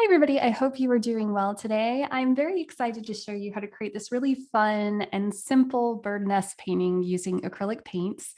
Hi, everybody. I hope you are doing well today. I'm very excited to show you how to create this really fun and simple bird nest painting using acrylic paints.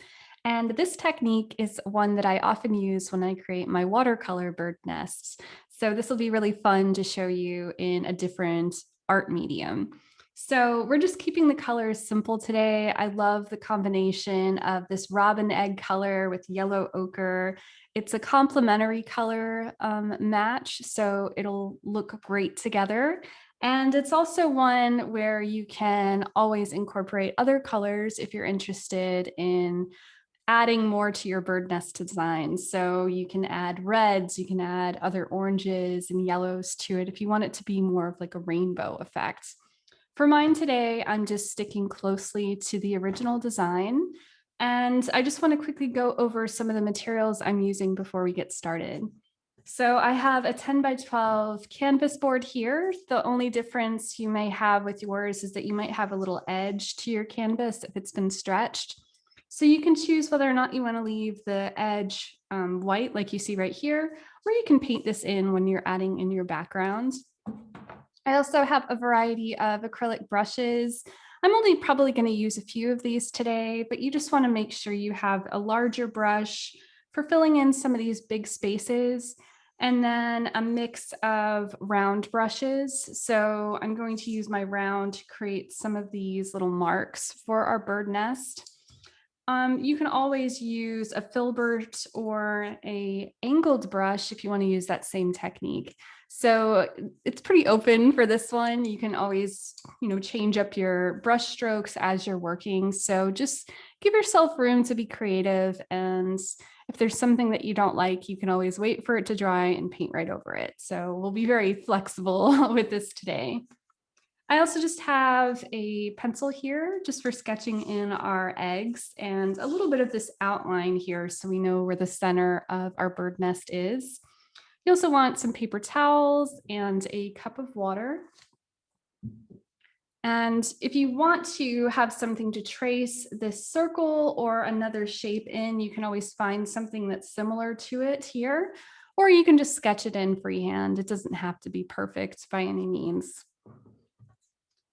And this technique is one that I often use when I create my watercolor bird nests. So this will be really fun to show you in a different art medium. So we're just keeping the colors simple today. I love the combination of this robin egg color with yellow ochre. It's a complementary color match, so it'll look great together. And it's also one where you can always incorporate other colors if you're interested in adding more to your bird nest design. So you can add reds, you can add other oranges and yellows to it if you want it to be more of like a rainbow effect. For mine today, I'm just sticking closely to the original design. And I just want to quickly go over some of the materials I'm using before we get started. So I have a 10 by 12 canvas board here. The only difference you may have with yours is that you might have a little edge to your canvas if it's been stretched. So you can choose whether or not you want to leave the edge white like you see right here, or you can paint this in when you're adding in your background. I also have a variety of acrylic brushes. I'm only probably going to use a few of these today, but you just want to make sure you have a larger brush for filling in some of these big spaces, and then a mix of round brushes. So I'm going to use my round to create some of these little marks for our bird nest. You can always use a filbert or a angled brush if you want to use that same technique. So it's pretty open for this one. You can always, change up your brush strokes as you're working. So just give yourself room to be creative. And if there's something that you don't like, you can always wait for it to dry and paint right over it. So we'll be very flexible with this today. I also just have a pencil here just for sketching in our eggs and a little bit of this outline here so we know where the center of our bird nest is. You also want some paper towels and a cup of water. And if you want to have something to trace this circle or another shape in, you can always find something that's similar to it here, or you can just sketch it in freehand. It doesn't have to be perfect by any means.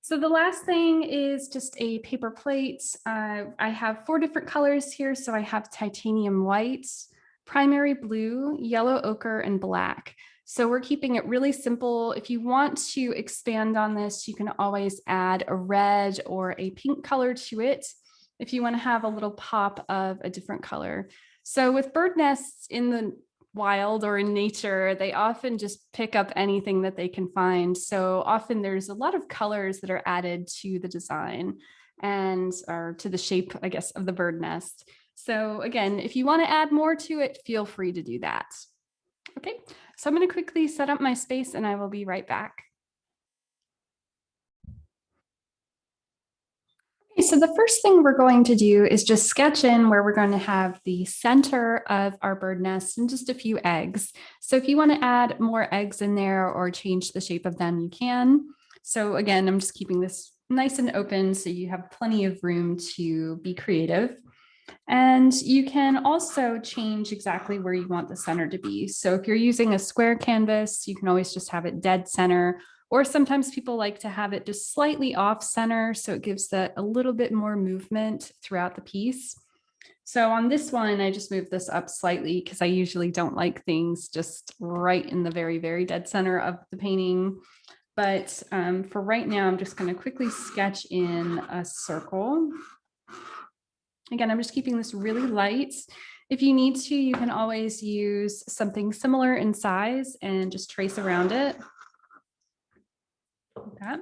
So the last thing is just a paper plate. I have 4 different colors here. So I have titanium white, primary blue, yellow ochre, and black. So we're keeping it really simple. If you want to expand on this, you can always add a red or a pink color to it if you want to have a little pop of a different color. So with bird nests in the wild or in nature, they often just pick up anything that they can find. So often there's a lot of colors that are added to the design and or to the shape, I guess, of the bird nest. So again, if you want to add more to it, feel free to do that. Okay, so I'm going to quickly set up my space and I will be right back. So the first thing we're going to do is just sketch in where we're going to have the center of our bird nest and just a few eggs. So if you want to add more eggs in there or change the shape of them, you can. So again, I'm just keeping this nice and open so you have plenty of room to be creative. And you can also change exactly where you want the center to be. So if you're using a square canvas, you can always just have it dead center. Or sometimes people like to have it just slightly off center, so it gives that a little bit more movement throughout the piece. So on this one, I just moved this up slightly because I usually don't like things just right in the very, very dead center of the painting. But for right now, I'm just going to quickly sketch in a circle. Again, I'm just keeping this really light. If you need to, you can always use something similar in size and just trace around it. Okay.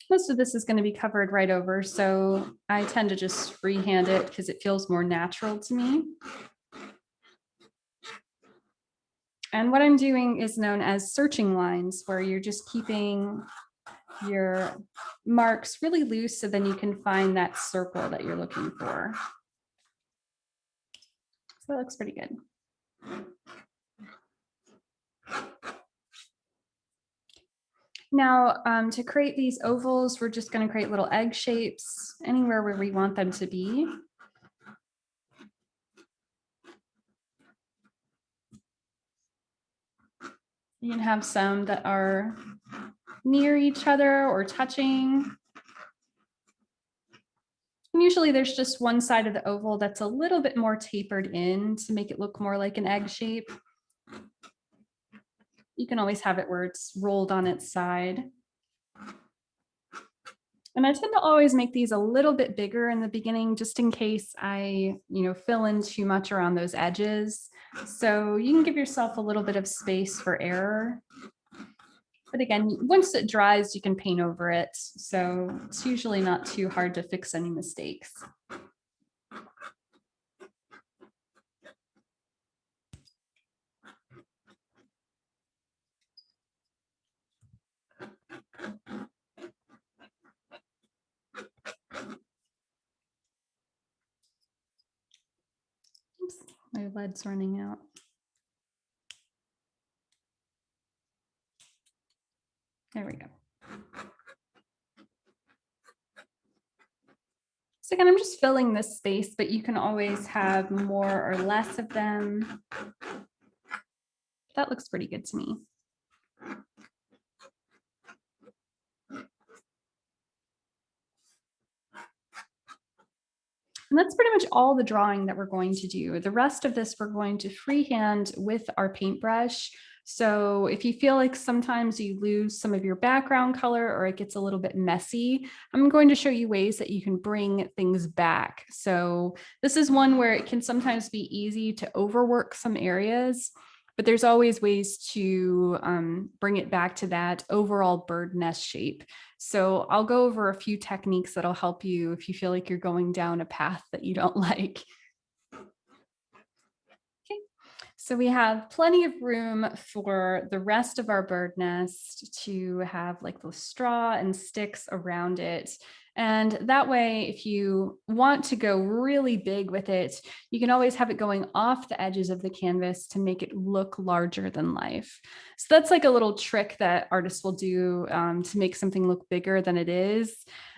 Most of this is going to be covered right over, so I tend to just freehand it because it feels more natural to me. And what I'm doing is known as searching lines, where you're just keeping your marks really loose so then you can find that circle that you're looking for. So that looks pretty good. Now, to create these ovals, we're just going to create little egg shapes anywhere where we want them to be. You can have some that are near each other or touching. And usually there's just one side of the oval that's a little bit more tapered in to make it look more like an egg shape. You can always have it where it's rolled on its side. And I tend to always make these a little bit bigger in the beginning, just in case I, fill in too much around those edges. So you can give yourself a little bit of space for error. But again, once it dries, you can paint over it. So it's usually not too hard to fix any mistakes. Oops, my lead's running out. There we go. So again, I'm just filling this space, but you can always have more or less of them. That looks pretty good to me. And that's pretty much all the drawing that we're going to do. The rest of this we're going to freehand with our paintbrush. So if you feel like sometimes you lose some of your background color or it gets a little bit messy, I'm going to show you ways that you can bring things back. So this is one where it can sometimes be easy to overwork some areas, but there's always ways to bring it back to that overall bird nest shape. So I'll go over a few techniques that'll help you if you feel like you're going down a path that you don't like. Okay, so we have plenty of room for the rest of our bird nest to have like the straw and sticks around it. And that way, if you want to go really big with it, you can always have it going off the edges of the canvas to make it look larger than life. So that's like a little trick that artists will do to make something look bigger than it is.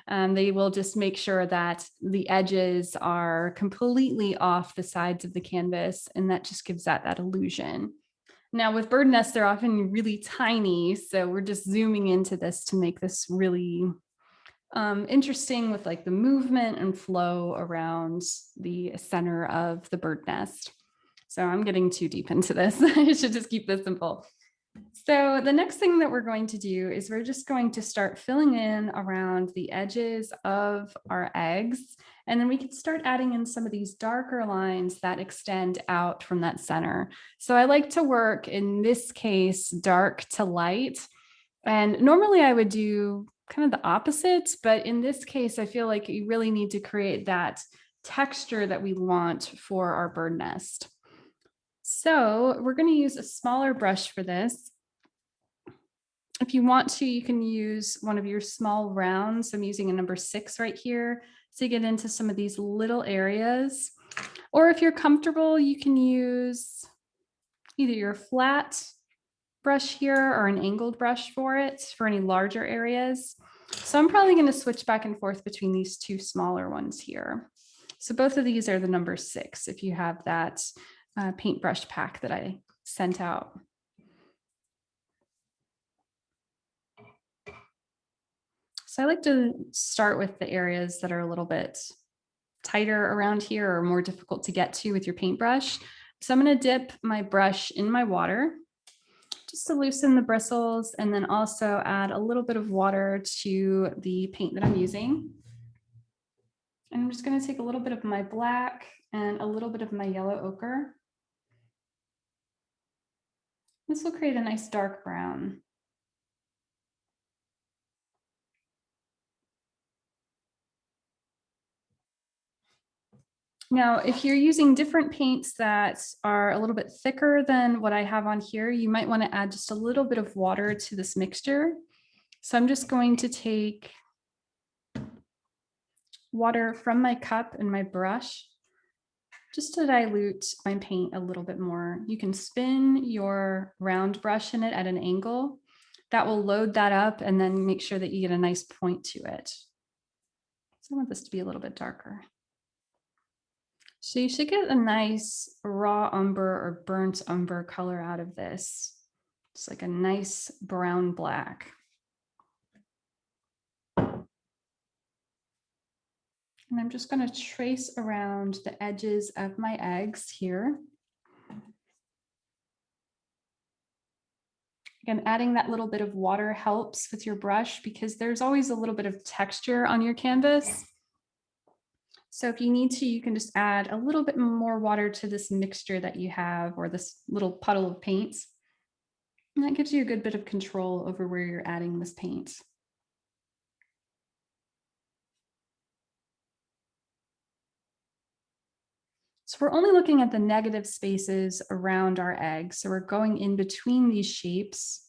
They will just make sure that the edges are completely off the sides of the canvas, and that just gives that illusion. Now with bird nests, they're often really tiny, so we're just zooming into this to make this really interesting with like the movement and flow around the center of the bird nest. So I'm getting too deep into this. I should just keep this simple. So the next thing that we're going to do is we're just going to start filling in around the edges of our eggs. And then we can start adding in some of these darker lines that extend out from that center. So I like to work, in this case, dark to light. And normally I would do kind of the opposite, but in this case, I feel like you really need to create that texture that we want for our bird nest. So we're going to use a smaller brush for this. If you want to, you can use one of your small rounds. I'm using a number 6 right here to get into some of these little areas. Or if you're comfortable, you can use either your flat brush here or an angled brush for it for any larger areas. So I'm probably going to switch back and forth between these two smaller ones here. So both of these are the number 6 if you have that paintbrush pack that I sent out. So I like to start with the areas that are a little bit tighter around here or more difficult to get to with your paintbrush. So I'm going to dip my brush in my water just to loosen the bristles, and then also add a little bit of water to the paint that I'm using. And I'm just going to take a little bit of my black and a little bit of my yellow ochre. This will create a nice dark brown. Now, if you're using different paints that are a little bit thicker than what I have on here, you might want to add just a little bit of water to this mixture. So I'm just going to take water from my cup and my brush just to dilute my paint a little bit more. You can spin your round brush in it at an angle. That will load that up and then make sure that you get a nice point to it. So I want this to be a little bit darker. So you should get a nice raw umber or burnt umber color out of this. Just like a nice brown black. And I'm just going to trace around the edges of my eggs here. Again, adding that little bit of water helps with your brush because there's always a little bit of texture on your canvas. So if you need to, you can just add a little bit more water to this mixture that you have, or this little puddle of paints. And that gives you a good bit of control over where you're adding this paint. So we're only looking at the negative spaces around our egg. So we're going in between these shapes.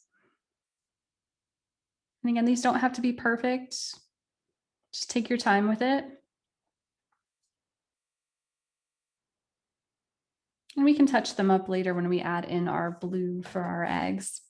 And again, these don't have to be perfect. Just take your time with it. And we can touch them up later when we add in our blue for our eggs.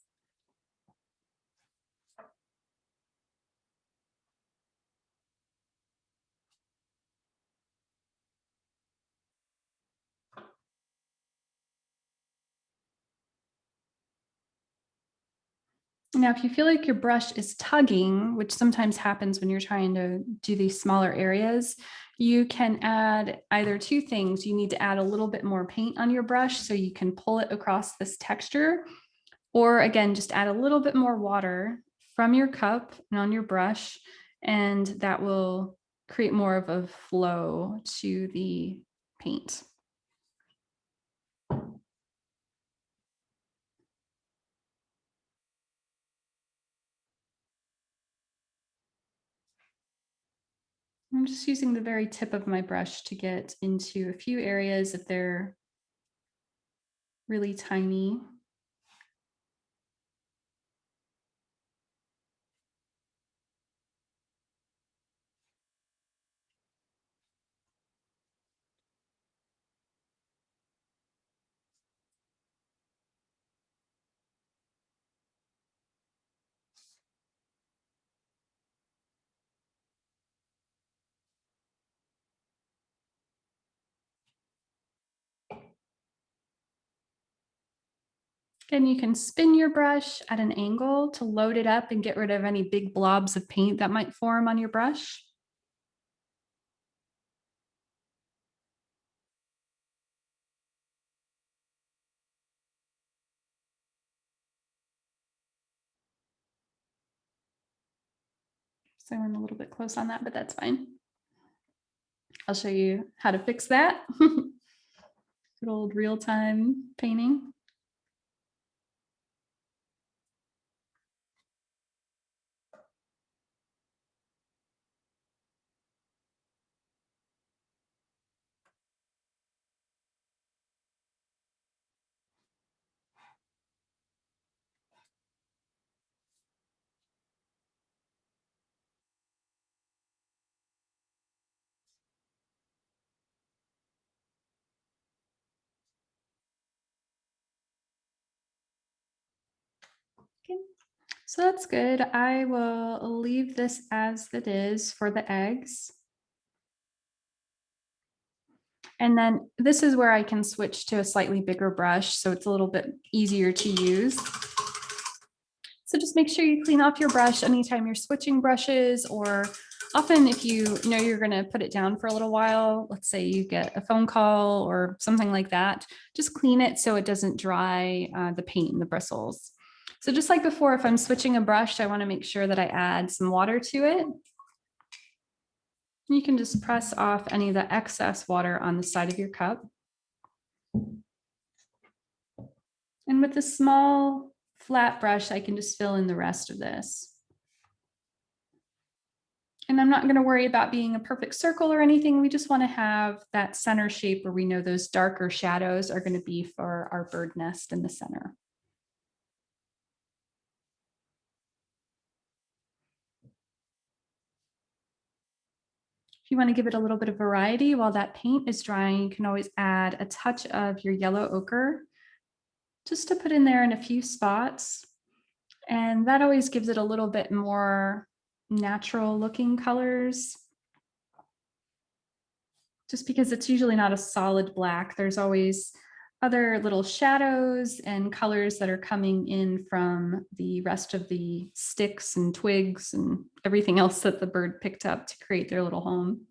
Now, if you feel like your brush is tugging, which sometimes happens when you're trying to do these smaller areas, you can add either two things. You need to add a little bit more paint on your brush so you can pull it across this texture, or again, just add a little bit more water from your cup and on your brush, and that will create more of a flow to the paint. I'm just using the very tip of my brush to get into a few areas if they're really tiny. And you can spin your brush at an angle to load it up and get rid of any big blobs of paint that might form on your brush. So I went a little bit close on that, but that's fine. I'll show you how to fix that. Good old real-time painting. Okay. So that's good. I will leave this as it is for the eggs. And then this is where I can switch to a slightly bigger brush, so it's a little bit easier to use. So just make sure you clean off your brush anytime you're switching brushes, or often if you know you're going to put it down for a little while, let's say you get a phone call or something like that, just clean it so it doesn't dry the paint and the bristles. So just like before, if I'm switching a brush, I want to make sure that I add some water to it. You can just press off any of the excess water on the side of your cup. And with a small flat brush, I can just fill in the rest of this. And I'm not going to worry about being a perfect circle or anything. We just want to have that center shape where we know those darker shadows are going to be for our bird nest in the center. If you want to give it a little bit of variety while that paint is drying, you can always add a touch of your yellow ochre just to put in there in a few spots. And that always gives it a little bit more natural looking colors. Just because it's usually not a solid black, there's always other little shadows and colors that are coming in from the rest of the sticks and twigs and everything else that the bird picked up to create their little home.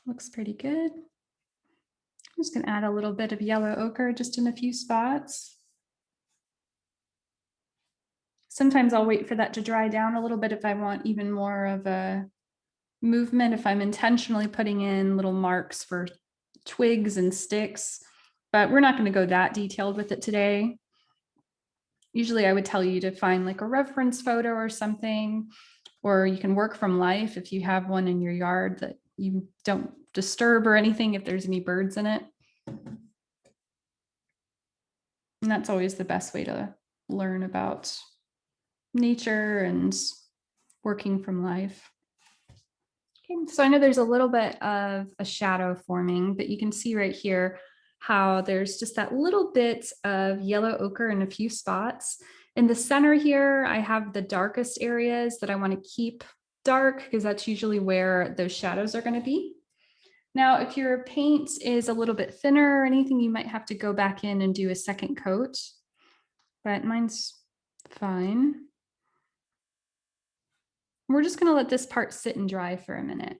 Looks pretty good. I'm just going to add a little bit of yellow ochre just in a few spots. Sometimes I'll wait for that to dry down a little bit if I want even more of a movement, if I'm intentionally putting in little marks for twigs and sticks, but we're not going to go that detailed with it today. Usually I would tell you to find like a reference photo or something, or you can work from life if you have one in your yard that you don't disturb or anything if there's any birds in it. And that's always the best way to learn about nature and working from life. Okay, so I know there's a little bit of a shadow forming, but you can see right here how there's just that little bit of yellow ochre in a few spots. In the center here, I have the darkest areas that I want to keep dark because that's usually where those shadows are going to be. Now, if your paint is a little bit thinner or anything, you might have to go back in and do a second coat, but mine's fine. We're just going to let this part sit and dry for a minute.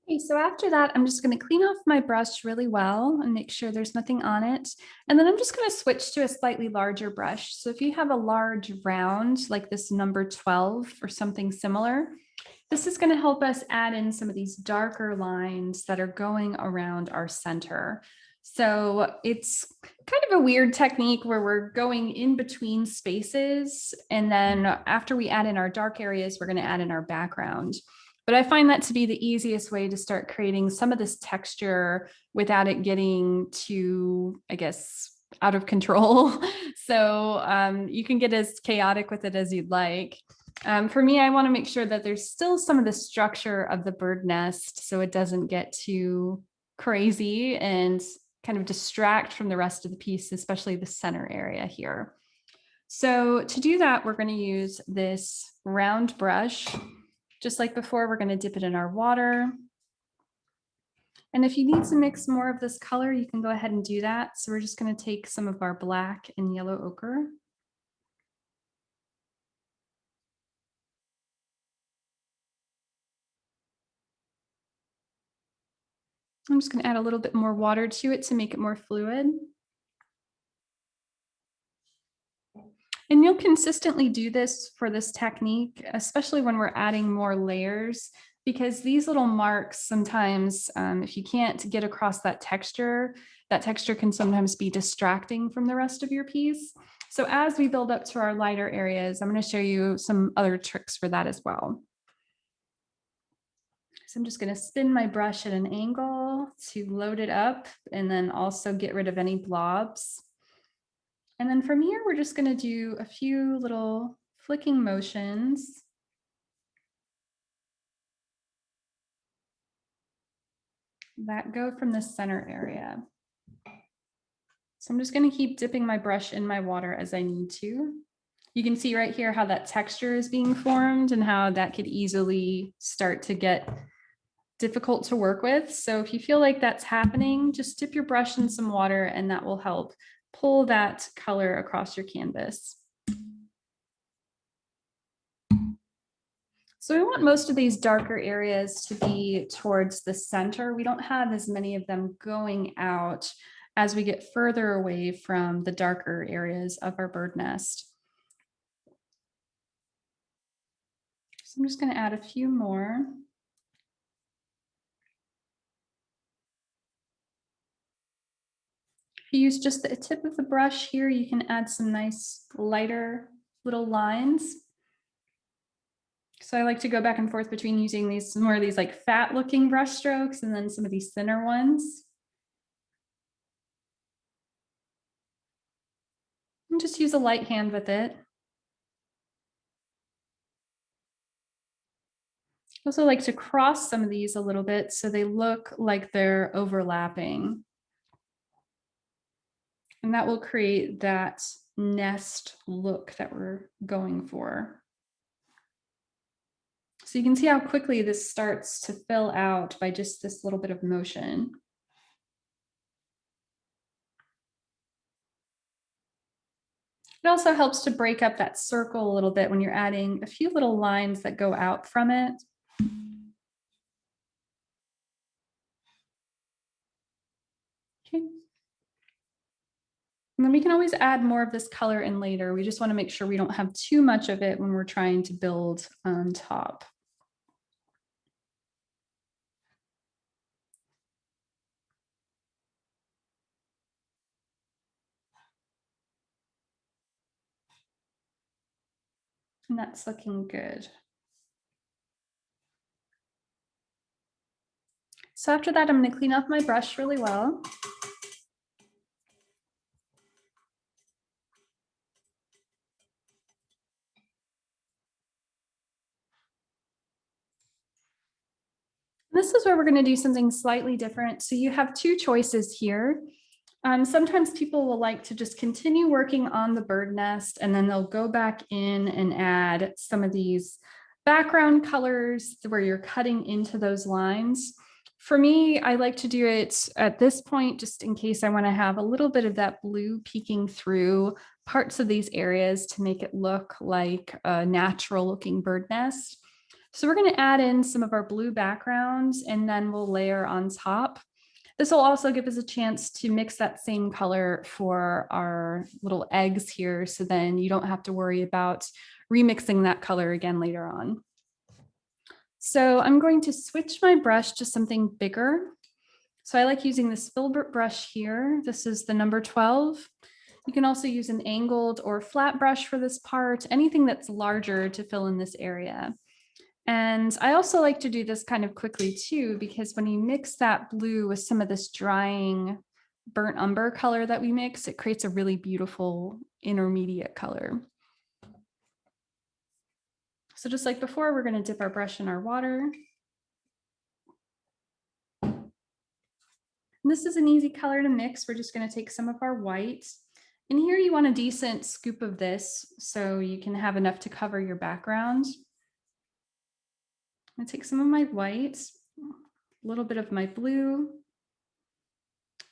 Okay, so after that, I'm just going to clean off my brush really well and make sure there's nothing on it. And then I'm just going to switch to a slightly larger brush. So if you have a large round, like this number 12 or something similar, this is going to help us add in some of these darker lines that are going around our center. So it's kind of a weird technique where we're going in between spaces. And then after we add in our dark areas, we're going to add in our background. But I find that to be the easiest way to start creating some of this texture without it getting too, I guess, out of control. So you can get as chaotic with it as you'd like. For me, I want to make sure that there's still some of the structure of the bird nest so it doesn't get too crazy and kind of distract from the rest of the piece, especially the center area here. So to do that, we're going to use this round brush. Just like before, we're going to dip it in our water. And if you need to mix more of this color, you can go ahead and do that. So we're just going to take some of our black and yellow ochre. I'm just going to add a little bit more water to it to make it more fluid. And you'll consistently do this for this technique, especially when we're adding more layers, because these little marks sometimes, if you can't get across that texture can sometimes be distracting from the rest of your piece. So as we build up to our lighter areas, I'm going to show you some other tricks for that as well. So I'm just going to spin my brush at an angle to load it up and then also get rid of any blobs. And then from here, we're just going to do a few little flicking motions. That go from the center area. So I'm just going to keep dipping my brush in my water as I need to. You can see right here how that texture is being formed and how that could easily start to get difficult to work with. So if you feel like that's happening, just dip your brush in some water and that will help pull that color across your canvas. So we want most of these darker areas to be towards the center. We don't have as many of them going out as we get further away from the darker areas of our bird nest. So I'm just going to add a few more. If you use just the tip of the brush here, you can add some nice lighter little lines. So I like to go back and forth between using these more of these like fat looking brush strokes and then some of these thinner ones. And just use a light hand with it. I also like to cross some of these a little bit so they look like they're overlapping. And that will create that nest look that we're going for. So you can see how quickly this starts to fill out by just this little bit of motion. It also helps to break up that circle a little bit when you're adding a few little lines that go out from it. Okay. And then we can always add more of this color in later. We just want to make sure we don't have too much of it when we're trying to build on top. And that's looking good. So after that, I'm going to clean off my brush really well. This is where we're going to do something slightly different. So you have two choices here. Sometimes people will like to just continue working on the bird nest and then they'll go back in and add some of these background colors where you're cutting into those lines. For me, I like to do it at this point, just in case I want to have a little bit of that blue peeking through parts of these areas to make it look like a natural looking bird nest. So we're going to add in some of our blue backgrounds and then we'll layer on top. This will also give us a chance to mix that same color for our little eggs here. So then you don't have to worry about remixing that color again later on. So I'm going to switch my brush to something bigger. So I like using this filbert brush here. This is the number 12. You can also use an angled or flat brush for this part, anything that's larger to fill in this area. And I also like to do this kind of quickly too, because when you mix that blue with some of this drying burnt umber color that we mix, it creates a really beautiful intermediate color. So just like before, we're going to dip our brush in our water. And this is an easy color to mix. We're just going to take some of our white. And here you want a decent scoop of this so you can have enough to cover your background. I'm going to take some of my white, a little bit of my blue,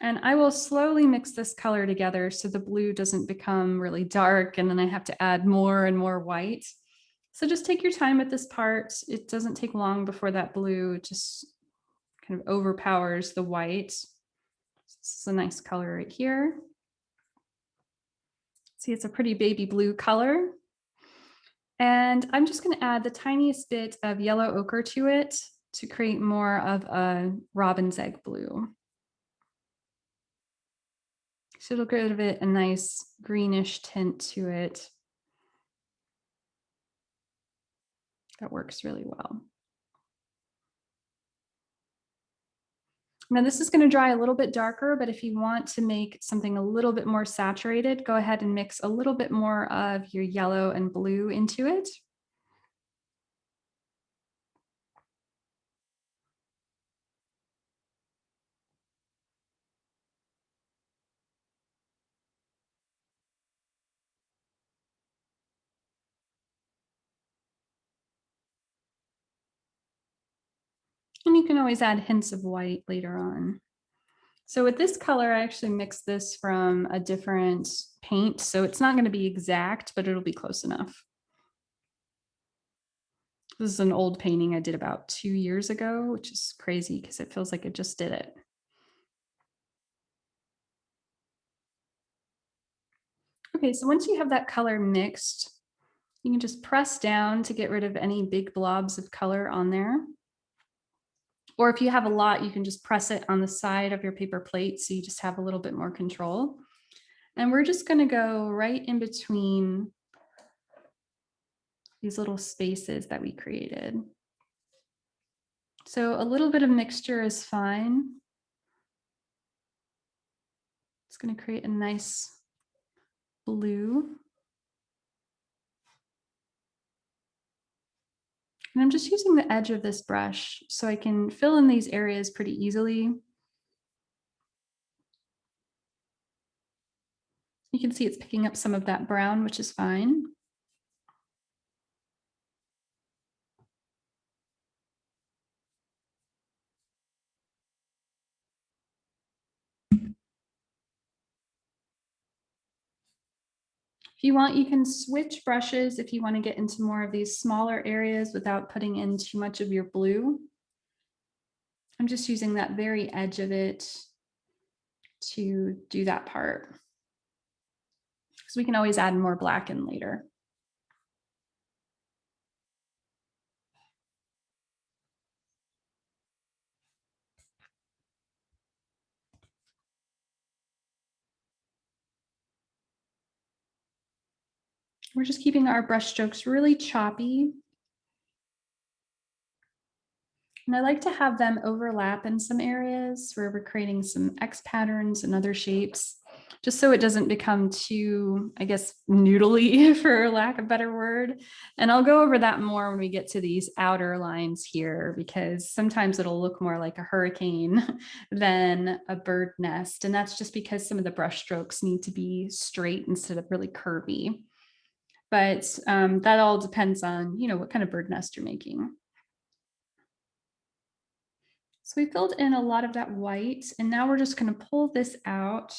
and I will slowly mix this color together so the blue doesn't become really dark and then I have to add more and more white. So just take your time with this part. It doesn't take long before that blue just kind of overpowers the white. This is a nice color right here. See, it's a pretty baby blue color. And I'm just going to add the tiniest bit of yellow ochre to it to create more of a robin's egg blue. So it'll give it a nice greenish tint to it. That works really well. Now this is going to dry a little bit darker, but if you want to make something a little bit more saturated, go ahead and mix a little bit more of your yellow and blue into it. And you can always add hints of white later on. So with this color, I actually mixed this from a different paint. So it's not going to be exact, but it'll be close enough. This is an old painting I did about 2 years ago, which is crazy because it feels like I just did it. Okay, so once you have that color mixed, you can just press down to get rid of any big blobs of color on there. Or if you have a lot, you can just press it on the side of your paper plate so you just have a little bit more control. And we're just going to go right in between these little spaces that we created. So a little bit of mixture is fine. It's going to create a nice blue. And I'm just using the edge of this brush so I can fill in these areas pretty easily. You can see it's picking up some of that brown, which is fine. If you want, you can switch brushes if you want to get into more of these smaller areas without putting in too much of your blue. I'm just using that very edge of it to do that part, because we can always add more black in later. We're just keeping our brush strokes really choppy. And I like to have them overlap in some areas where we're creating some X patterns and other shapes, just so it doesn't become too, I guess, noodly, for lack of a better word. And I'll go over that more when we get to these outer lines here, because sometimes it'll look more like a hurricane than a bird nest. And that's just because some of the brush strokes need to be straight instead of really curvy. But that all depends on, what kind of bird nest you're making. So we filled in a lot of that white, and now we're just going to pull this out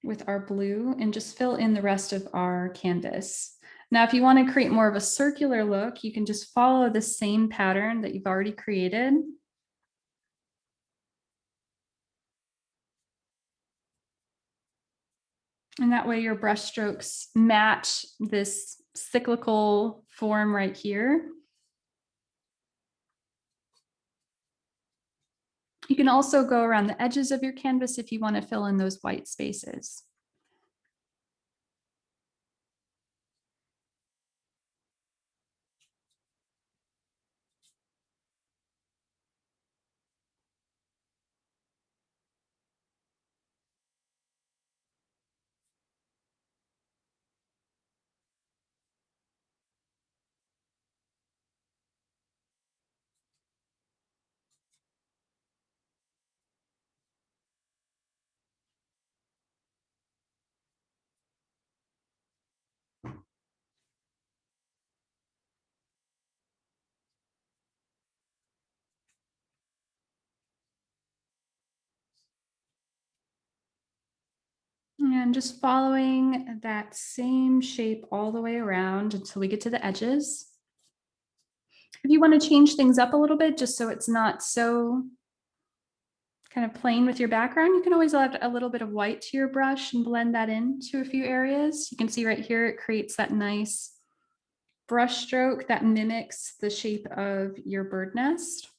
with our blue and just fill in the rest of our canvas. Now, if you want to create more of a circular look, you can just follow the same pattern that you've already created. And that way your brush strokes match this cyclical form right here. You can also go around the edges of your canvas if you want to fill in those white spaces. And just following that same shape all the way around until we get to the edges. If you want to change things up a little bit, just so it's not so kind of plain with your background, you can always add a little bit of white to your brush and blend that into a few areas. You can see right here, it creates that nice brush stroke that mimics the shape of your bird nest.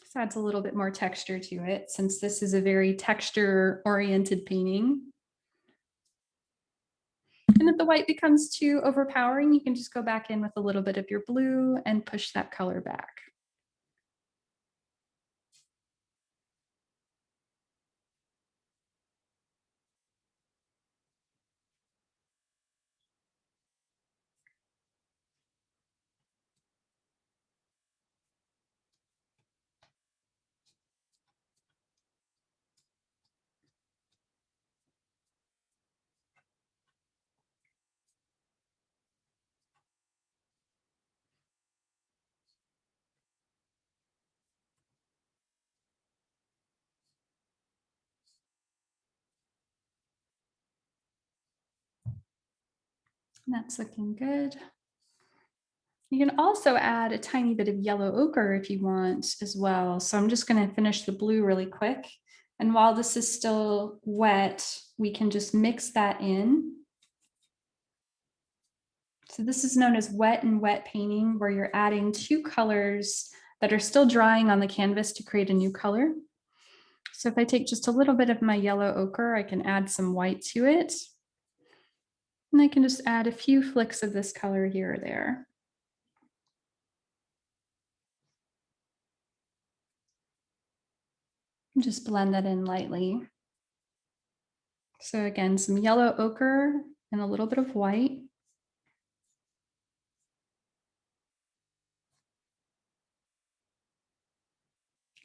This adds a little bit more texture to it, since this is a very texture-oriented painting. And if the white becomes too overpowering, you can just go back in with a little bit of your blue and push that color back. That's looking good. You can also add a tiny bit of yellow ochre if you want as well. So I'm just going to finish the blue really quick. And while this is still wet, we can just mix that in. So this is known as wet and wet painting, where you're adding two colors that are still drying on the canvas to create a new color. So if I take just a little bit of my yellow ochre, I can add some white to it. And I can just add a few flicks of this color here or there. Just blend that in lightly. So again, some yellow ochre and a little bit of white.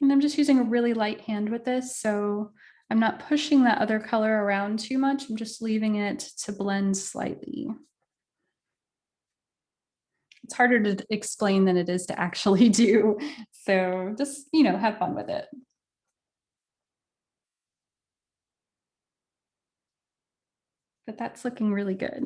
And I'm just using a really light hand with this, so I'm not pushing that other color around too much. I'm just leaving it to blend slightly. It's harder to explain than it is to actually do. So just, have fun with it. But that's looking really good.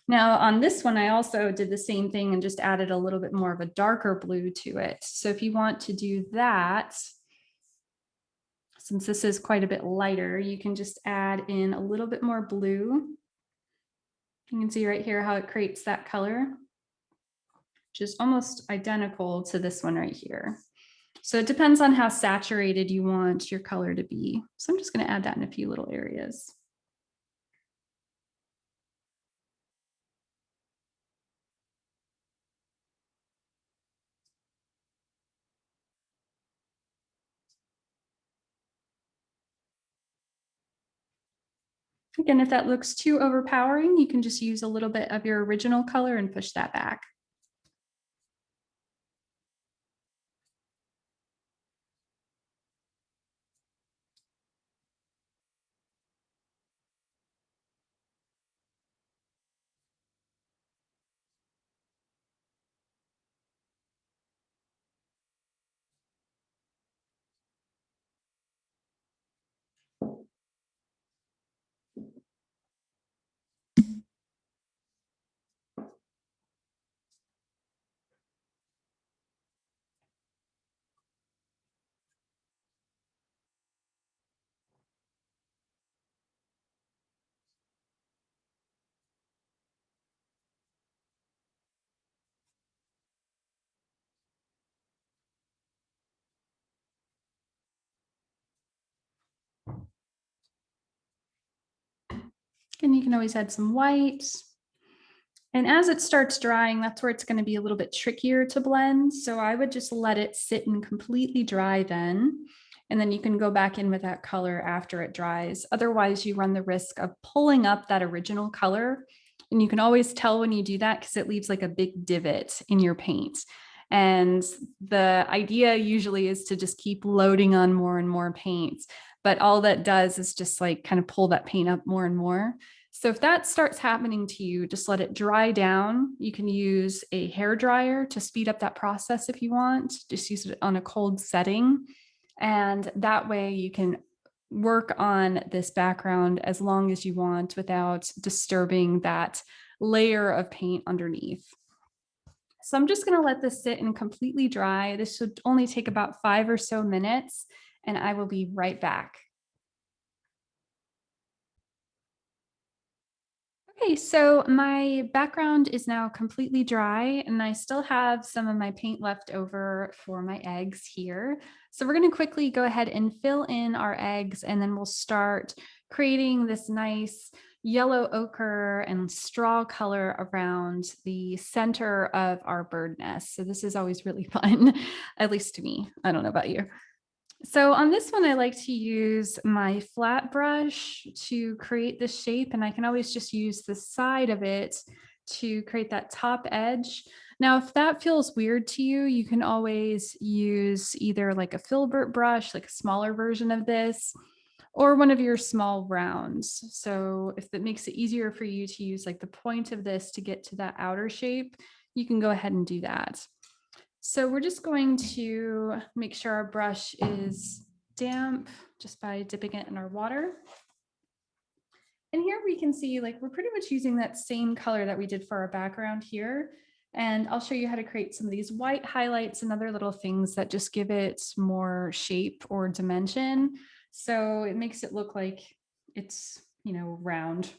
Now on this one, I also did the same thing and just added a little bit more of a darker blue to it. So if you want to do that, since this is quite a bit lighter, you can just add in a little bit more blue. You can see right here how it creates that color, which is almost identical to this one right here. So it depends on how saturated you want your color to be. So I'm just going to add that in a few little areas. Again, if that looks too overpowering, you can just use a little bit of your original color and push that back. And you can always add some white. And as it starts drying, that's where it's going to be a little bit trickier to blend. So I would just let it sit and completely dry then. And then you can go back in with that color after it dries. Otherwise, you run the risk of pulling up that original color. And you can always tell when you do that because it leaves like a big divot in your paint. And the idea usually is to just keep loading on more and more paint. But all that does is just like kind of pull that paint up more and more. So if that starts happening to you, just let it dry down. You can use a hair dryer to speed up that process if you want. Just use it on a cold setting. And that way you can work on this background as long as you want without disturbing that layer of paint underneath. So I'm just going to let this sit and completely dry. This should only take about 5 or so minutes, and I will be right back. Okay, so my background is now completely dry and I still have some of my paint left over for my eggs here. So we're going to quickly go ahead and fill in our eggs and then we'll start creating this nice yellow ochre and straw color around the center of our bird nest. So this is always really fun, at least to me. I don't know about you. So on this one, I like to use my flat brush to create this shape, and I can always just use the side of it to create that top edge. Now, if that feels weird to you, you can always use either like a filbert brush, like a smaller version of this, or one of your small rounds. So if it makes it easier for you to use like the point of this to get to that outer shape, you can go ahead and do that. So we're just going to make sure our brush is damp just by dipping it in our water. And here we can see like we're pretty much using that same color that we did for our background here. And I'll show you how to create some of these white highlights and other little things that just give it more shape or dimension. So it makes it look like it's, round.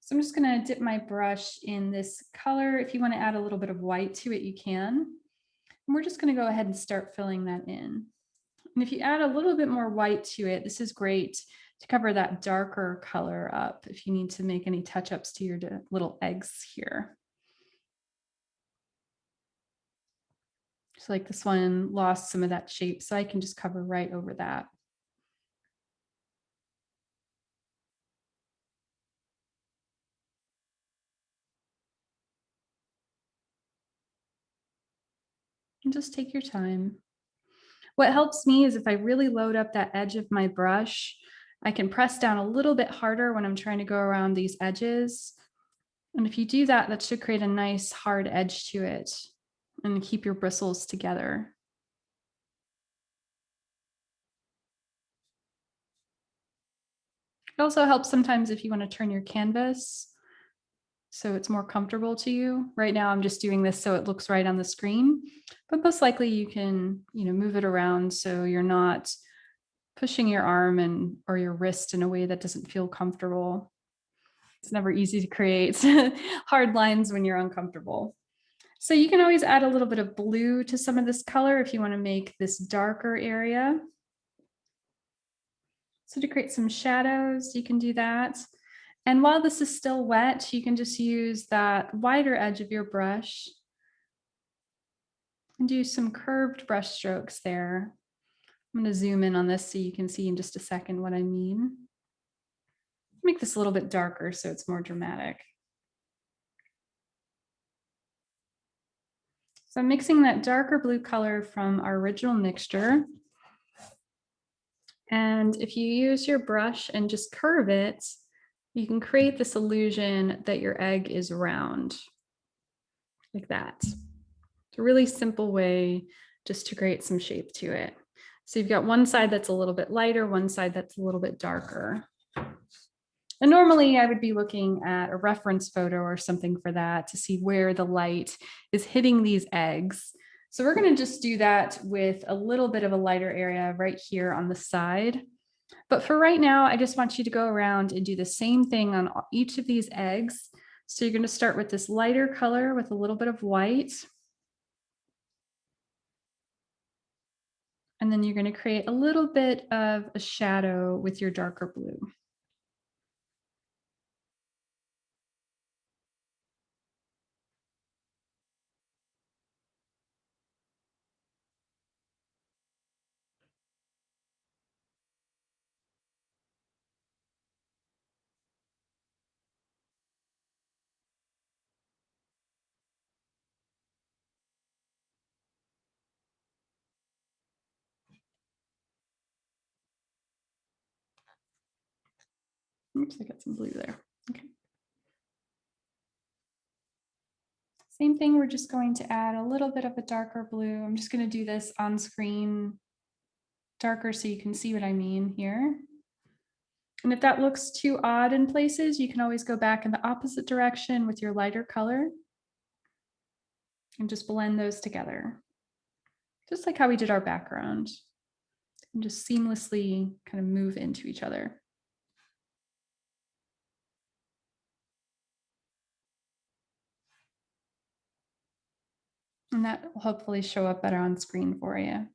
So I'm just going to dip my brush in this color. If you want to add a little bit of white to it, you can. And we're just going to go ahead and start filling that in. And if you add a little bit more white to it, this is great to cover that darker color up if you need to make any touch-ups to your little eggs here. So like this one lost some of that shape, so I can just cover right over that. And just take your time. What helps me is if I really load up that edge of my brush, I can press down a little bit harder when I'm trying to go around these edges. And if you do that, that should create a nice hard edge to it and keep your bristles together. It also helps sometimes if you want to turn your canvas so it's more comfortable to you. Right now I'm just doing this so it looks right on the screen, but most likely you can, move it around so you're not pushing your arm and or your wrist in a way that doesn't feel comfortable. It's never easy to create hard lines when you're uncomfortable. So you can always add a little bit of blue to some of this color if you want to make this darker area. So to create some shadows, you can do that. And while this is still wet, you can just use that wider edge of your brush and do some curved brush strokes there. I'm going to zoom in on this so you can see in just a second what I mean. Make this a little bit darker so it's more dramatic. So I'm mixing that darker blue color from our original mixture. And if you use your brush and just curve it, you can create this illusion that your egg is round, like that. It's a really simple way just to create some shape to it. So you've got one side that's a little bit lighter, one side that's a little bit darker. And normally I would be looking at a reference photo or something for that to see where the light is hitting these eggs. So we're going to just do that with a little bit of a lighter area right here on the side. But for right now, I just want you to go around and do the same thing on each of these eggs. So you're going to start with this lighter color with a little bit of white. And then you're going to create a little bit of a shadow with your darker blue. Oops, I got some blue there. Okay. Same thing, we're just going to add a little bit of a darker blue. I'm just going to do this on screen darker so you can see what I mean here. And if that looks too odd in places, you can always go back in the opposite direction with your lighter color and just blend those together. Just like how we did our background. And just seamlessly kind of move into each other. And that will hopefully show up better on screen for you.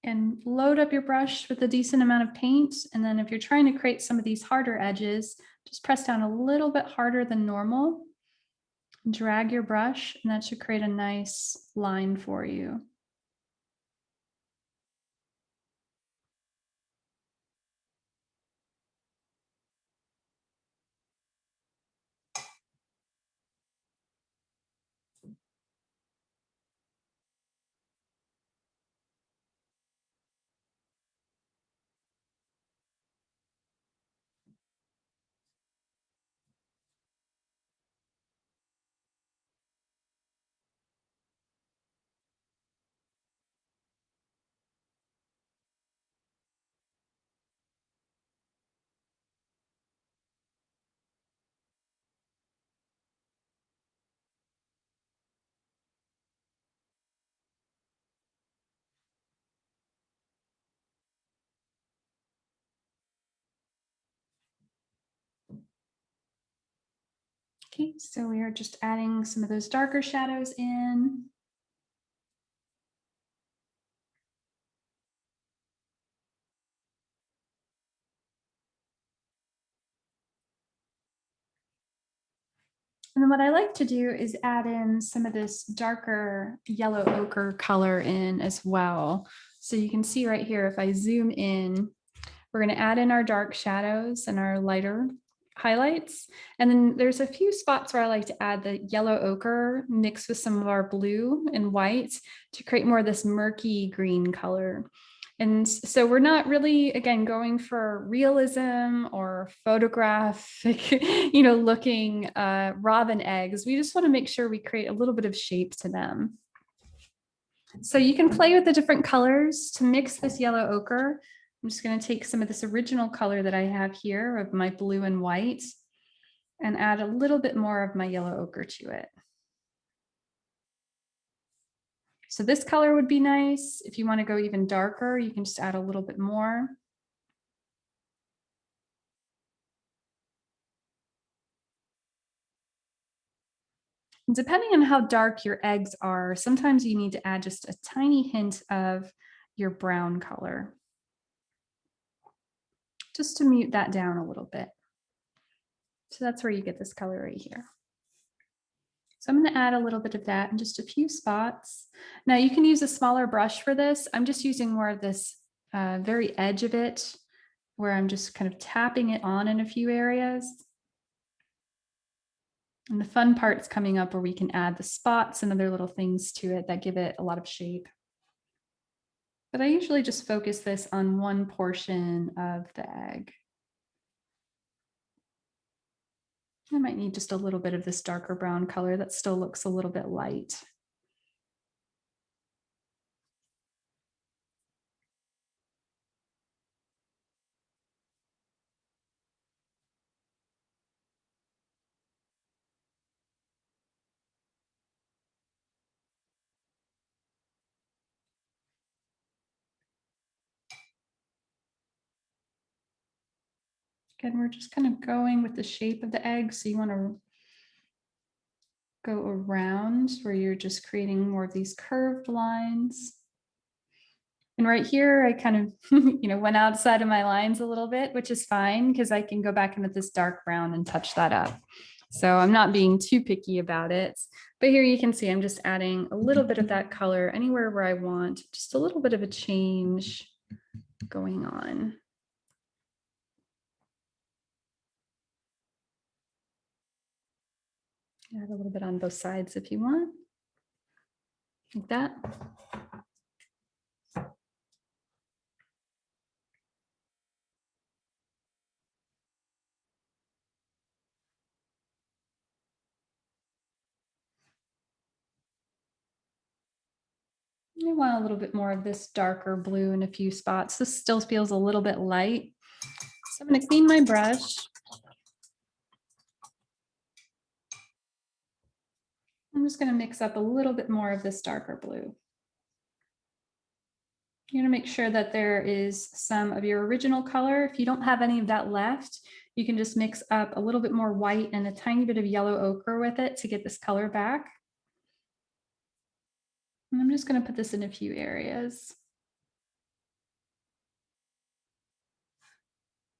And load up your brush with a decent amount of paint. And then if you're trying to create some of these harder edges, just press down a little bit harder than normal. Drag your brush, and that should create a nice line for you. Okay, so we are just adding some of those darker shadows in. And then what I like to do is add in some of this darker yellow ochre color in as well. So you can see right here, if I zoom in, we're going to add in our dark shadows and our lighter highlights. And then there's a few spots where I like to add the yellow ochre mixed with some of our blue and white to create more of this murky green color. And so we're not really, again, going for realism or photographic, looking robin eggs. We just want to make sure we create a little bit of shape to them. So you can play with the different colors to mix this yellow ochre. I'm just going to take some of this original color that I have here of my blue and white and add a little bit more of my yellow ochre to it. So this color would be nice. If you want to go even darker, you can just add a little bit more. And depending on how dark your eggs are, sometimes you need to add just a tiny hint of your brown color, just to mute that down a little bit. So that's where you get this color right here. So I'm going to add a little bit of that in just a few spots. Now you can use a smaller brush for this. I'm just using more of this very edge of it, where I'm just kind of tapping it on in a few areas. And the fun part's coming up where we can add the spots and other little things to it that give it a lot of shape. But I usually just focus this on one portion of the egg. I might need just a little bit of this darker brown color that still looks a little bit light. Again, we're just kind of going with the shape of the egg. So you want to go around where you're just creating more of these curved lines. And right here, I kind of, went outside of my lines a little bit, which is fine because I can go back in with this dark brown and touch that up. So I'm not being too picky about it. But here you can see I'm just adding a little bit of that color anywhere where I want, just a little bit of a change going on. Add a little bit on both sides if you want, like that. I want a little bit more of this darker blue in a few spots. This still feels a little bit light. So I'm going to clean my brush. I'm just going to mix up a little bit more of this darker blue. You're going to make sure that there is some of your original color. If you don't have any of that left, you can just mix up a little bit more white and a tiny bit of yellow ochre with it to get this color back. And I'm just going to put this in a few areas.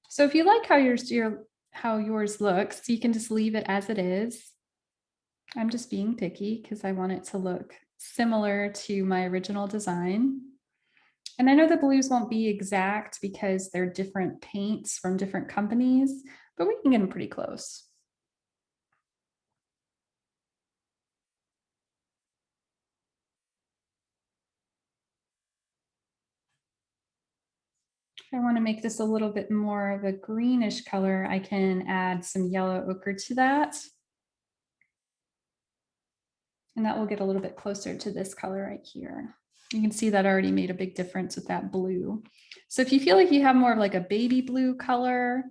So if you like how yours looks, you can just leave it as it is. I'm just being picky because I want it to look similar to my original design. And I know the blues won't be exact because they're different paints from different companies, but we can get them pretty close. If I want to make this a little bit more of a greenish color, I can add some yellow ochre to that. And that will get a little bit closer to this color right here. You can see that already made a big difference with that blue. So if you feel like you have more of like a baby blue color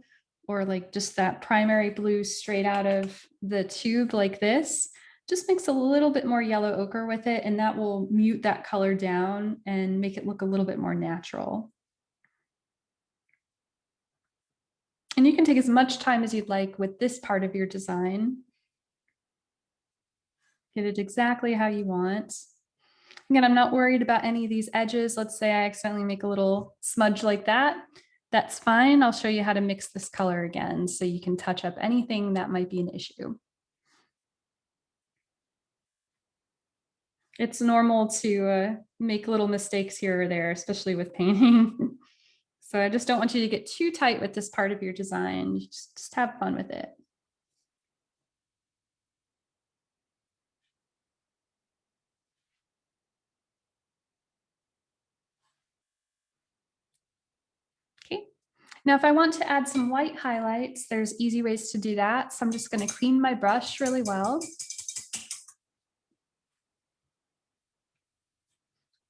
or like just that primary blue straight out of the tube like this, just mix a little bit more yellow ochre with it and that will mute that color down and make it look a little bit more natural. And you can take as much time as you'd like with this part of your design. Get it exactly how you want. Again, I'm not worried about any of these edges. Let's say I accidentally make a little smudge like that. That's fine. I'll show you how to mix this color again so you can touch up anything that might be an issue. It's normal to make little mistakes here or there, especially with painting. So I just don't want you to get too tight with this part of your design. You just have fun with it. Okay. Now, if I want to add some white highlights, there's easy ways to do that. So I'm just going to clean my brush really well.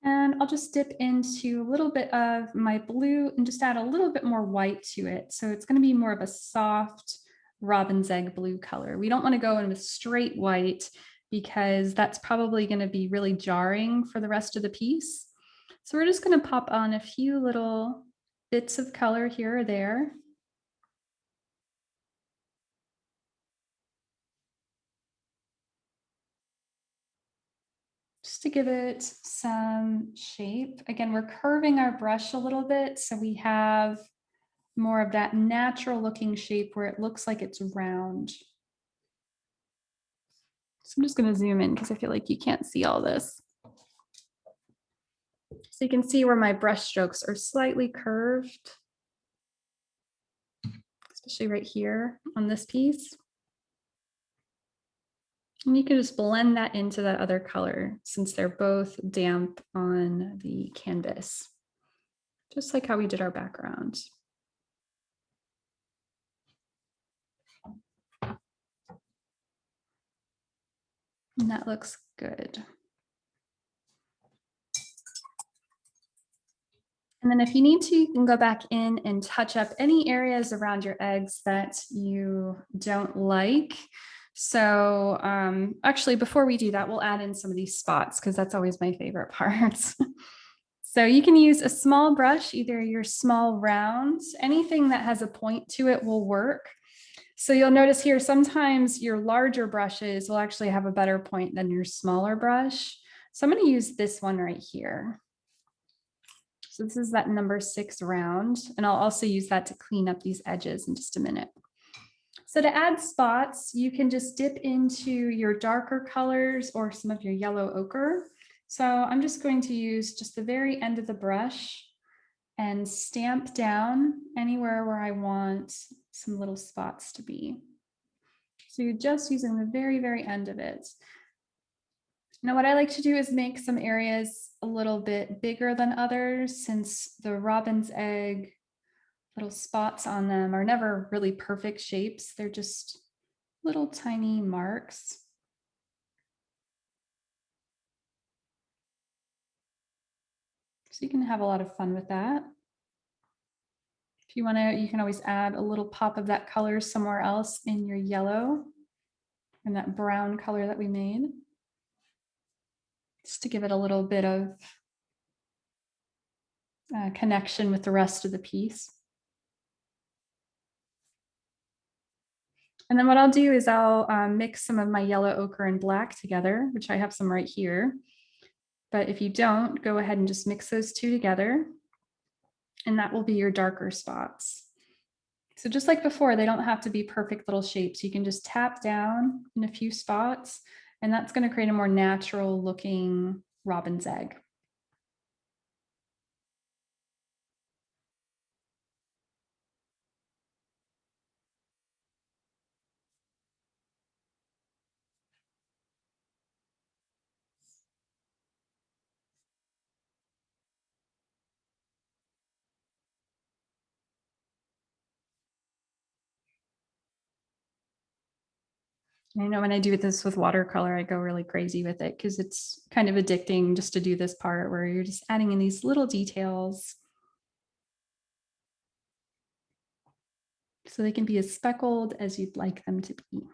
And I'll just dip into a little bit of my blue and just add a little bit more white to it. So it's going to be more of a soft robin's egg blue color. We don't want to go in with straight white because that's probably going to be really jarring for the rest of the piece. So we're just going to pop on a few little bits of color here or there. Just to give it some shape. Again, we're curving our brush a little bit so we have more of that natural looking shape where it looks like it's round. So I'm just going to zoom in because I feel like you can't see all this. So you can see where my brush strokes are slightly curved, especially right here on this piece. And you can just blend that into that other color since they're both damp on the canvas, just like how we did our background. And that looks good. And then if you need to, you can go back in and touch up any areas around your eggs that you don't like. So actually, before we do that, we'll add in some of these spots because that's always my favorite parts. So you can use a small brush, either your small rounds, anything that has a point to it will work. So you'll notice here, sometimes your larger brushes will actually have a better point than your smaller brush. So I'm going to use this one right here. So this is that number 6 round, and I'll also use that to clean up these edges in just a minute. So to add spots, you can just dip into your darker colors or some of your yellow ochre. So I'm just going to use just the very end of the brush and stamp down anywhere where I want some little spots to be. So you're just using the very, very end of it. Now, what I like to do is make some areas a little bit bigger than others, since the robin's egg little spots on them are never really perfect shapes. They're just little tiny marks. So you can have a lot of fun with that. If you want to, you can always add a little pop of that color somewhere else in your yellow and that brown color that we made, just to give it a little bit of connection with the rest of the piece. And then what I'll do is I'll mix some of my yellow ochre and black together, which I have some right here. But if you don't, go ahead and just mix those two together, and that will be your darker spots. So just like before, they don't have to be perfect little shapes. You can just tap down in a few spots, and that's going to create a more natural looking robin's egg. I know when I do this with watercolor, I go really crazy with it because it's kind of addicting just to do this part where you're just adding in these little details so they can be as speckled as you'd like them to be.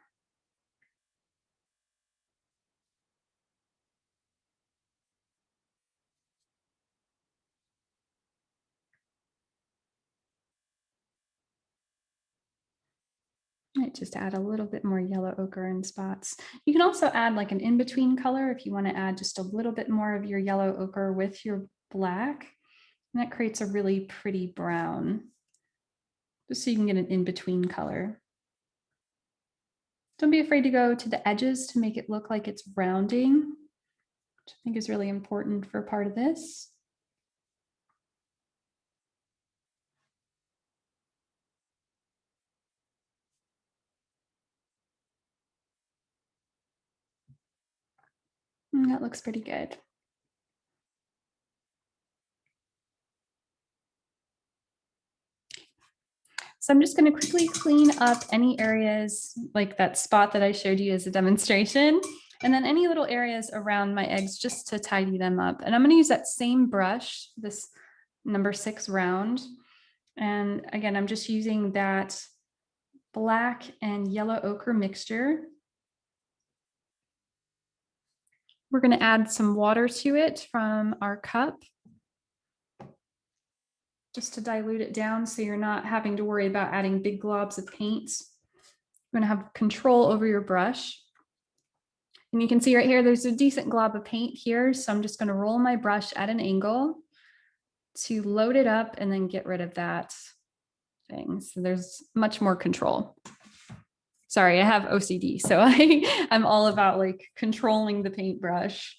might just add a little bit more yellow ochre in spots. You can also add like an in-between color if you want to add just a little bit more of your yellow ochre with your black. And that creates a really pretty brown, just so you can get an in-between color. Don't be afraid to go to the edges to make it look like it's rounding, which I think is really important for part of this. And that looks pretty good. So I'm just going to quickly clean up any areas like that spot that I showed you as a demonstration, and then any little areas around my eggs just to tidy them up. And I'm going to use that same brush, this number 6 round. And again, I'm just using that black and yellow ochre mixture. We're going to add some water to it from our cup, just to dilute it down so you're not having to worry about adding big globs of paint. You're going to have control over your brush. And you can see right here, there's a decent glob of paint here. So I'm just going to roll my brush at an angle to load it up and then get rid of that thing. So there's much more control. Sorry, I have OCD. So I'm all about like controlling the paintbrush.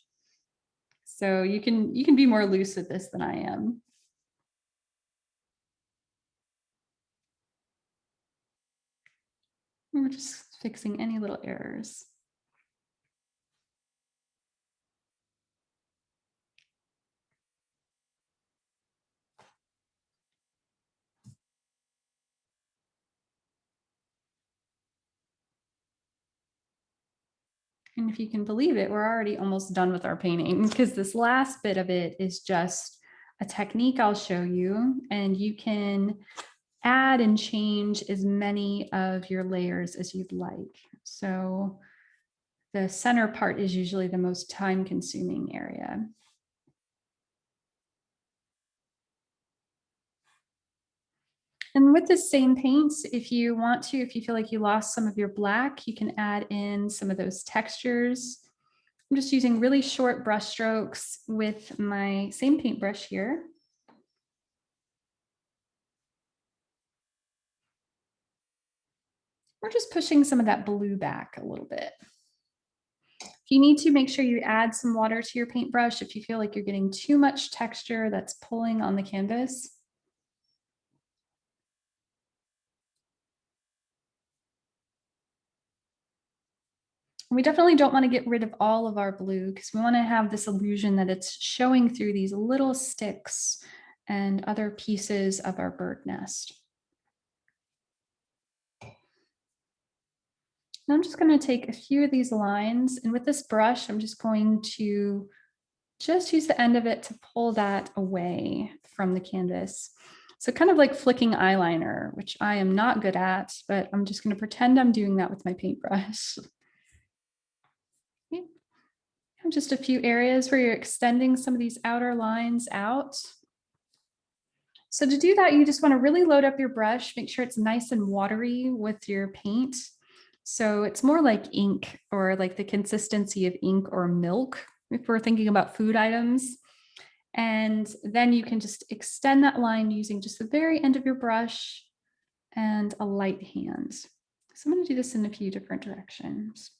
So you can be more loose with this than I am. We're just fixing any little errors. And if you can believe it, we're already almost done with our painting, because this last bit of it is just a technique I'll show you, and you can add and change as many of your layers as you'd like. So the center part is usually the most time-consuming area. And with the same paints, if you want to, if you feel like you lost some of your black, you can add in some of those textures. I'm just using really short brush strokes with my same paintbrush here. We're just pushing some of that blue back a little bit. If you need to, make sure you add some water to your paintbrush if you feel like you're getting too much texture that's pulling on the canvas. We definitely don't want to get rid of all of our blue, because we want to have this illusion that it's showing through these little sticks and other pieces of our bird nest. Now I'm just going to take a few of these lines, and with this brush, I'm just going to just use the end of it to pull that away from the canvas. So kind of like flicking eyeliner, which I am not good at, but I'm just going to pretend I'm doing that with my paintbrush. Just a few areas where you're extending some of these outer lines out. So to do that, you just want to really load up your brush, make sure it's nice and watery with your paint. So it's more like ink, or like the consistency of ink or milk, if we're thinking about food items. And then you can just extend that line using just the very end of your brush and a light hand. So I'm going to do this in a few different directions.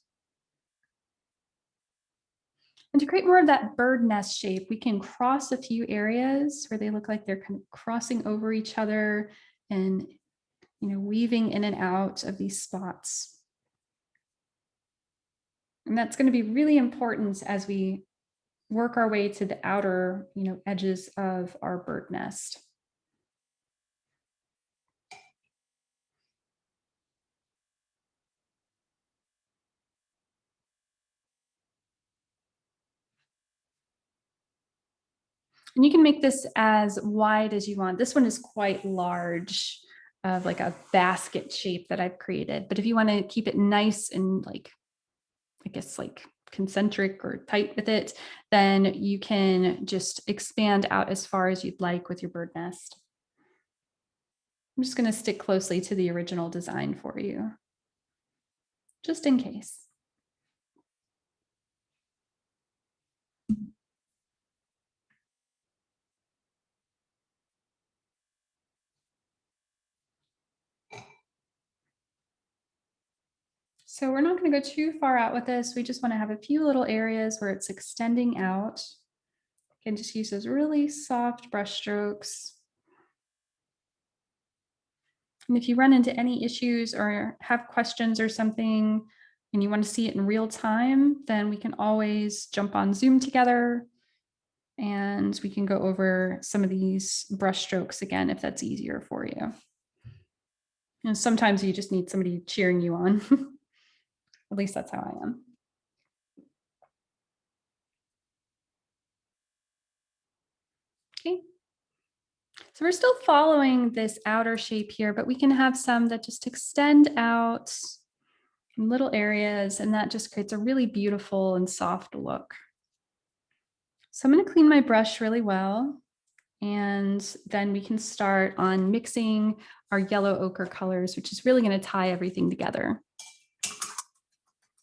And to create more of that bird nest shape, we can cross a few areas where they look like they're kind of crossing over each other and, weaving in and out of these spots. And that's going to be really important as we work our way to the outer, edges of our bird nest. And you can make this as wide as you want. This one is quite large, of like a basket shape that I've created. But if you want to keep it nice and like, I guess like concentric or tight with it, then you can just expand out as far as you'd like with your bird nest. I'm just going to stick closely to the original design for you. just in case. So we're not going to go too far out with this. We just want to have a few little areas where it's extending out. You can just use those really soft brush strokes. And if you run into any issues or have questions or something and you want to see it in real time, then we can always jump on Zoom together and we can go over some of these brush strokes again if that's easier for you. And sometimes you just need somebody cheering you on. At least that's how I am. Okay. So we're still following this outer shape here, but we can have some that just extend out in little areas, and that just creates a really beautiful and soft look. So I'm going to clean my brush really well, and then we can start on mixing our yellow ochre colors, which is really going to tie everything together.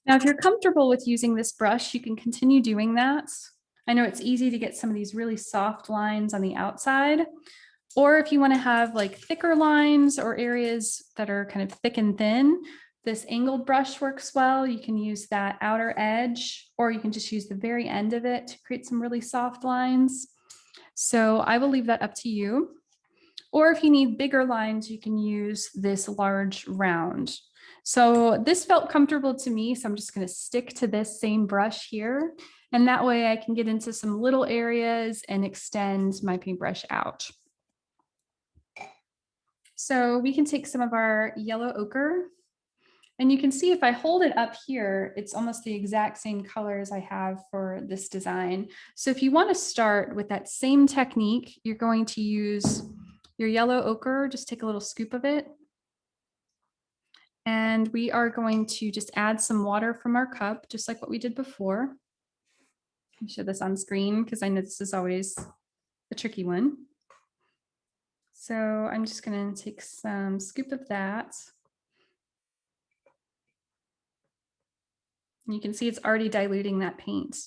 Now, if you're comfortable with using this brush, you can continue doing that. I know it's easy to get some of these really soft lines on the outside, or if you want to have like thicker lines or areas that are kind of thick and thin, this angled brush works well. You can use that outer edge, or you can just use the very end of it to create some really soft lines. So I will leave that up to you. Or if you need bigger lines, you can use this large round. So this felt comfortable to me, so I'm just going to stick to this same brush here. And that way I can get into some little areas and extend my paintbrush out. So we can take some of our yellow ochre, and you can see if I hold it up here, it's almost the exact same color as I have for this design. So if you want to start with that same technique, you're going to use your yellow ochre, just take a little scoop of it. And we are going to just add some water from our cup, just like what we did before. I'll show this on screen because I know this is always a tricky one. So I'm just going to take some scoop of that. You can see it's already diluting that paint.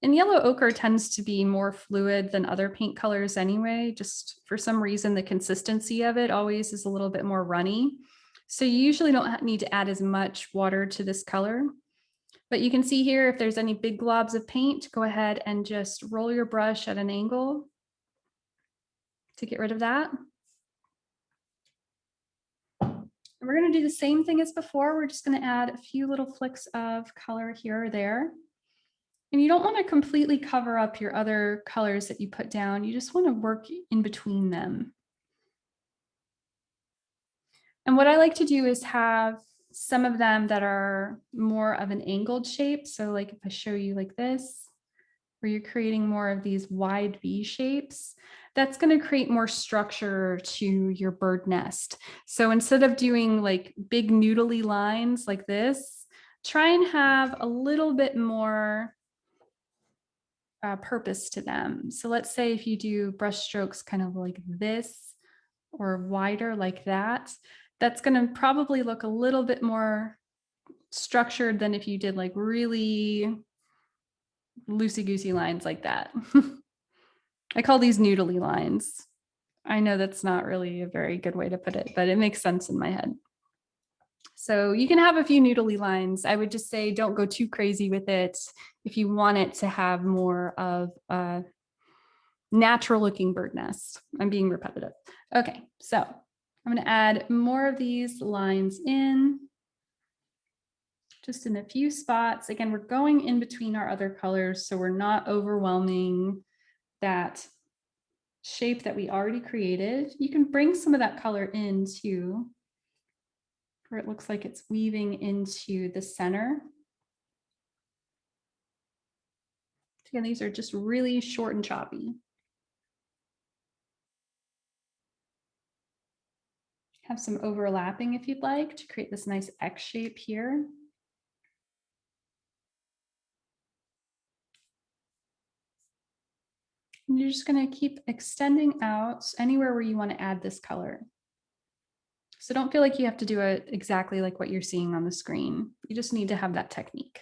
And yellow ochre tends to be more fluid than other paint colors anyway. Just for some reason, the consistency of it always is a little bit more runny. So you usually don't need to add as much water to this color. But you can see here, if there's any big globs of paint, go ahead and just roll your brush at an angle to get rid of that. And we're going to do the same thing as before. We're just going to add a few little flicks of color here or there. And you don't want to completely cover up your other colors that you put down. You just want to work in between them. And what I like to do is have some of them that are more of an angled shape. So like if I show you like this, where you're creating more of these wide V shapes, that's going to create more structure to your bird nest. So instead of doing like big noodly lines like this, try and have a little bit more purpose to them. So let's say if you do brush strokes kind of like this or wider like that, that's going to probably look a little bit more structured than if you did like really loosey-goosey lines like that. I call these noodly lines. I know that's not really a very good way to put it, but it makes sense in my head. So you can have a few noodly lines. I would just say don't go too crazy with it if you want it to have more of a natural looking bird nest. I'm being repetitive. Okay, so I'm going to add more of these lines in, just in a few spots. Again, we're going in between our other colors, so we're not overwhelming that shape that we already created. You can bring some of that color in too, where it looks like it's weaving into the center. Again, these are just really short and choppy. Have some overlapping if you'd like to create this nice X shape here. And you're just going to keep extending out anywhere where you want to add this color. So don't feel like you have to do it exactly like what you're seeing on the screen. You just need to have that technique.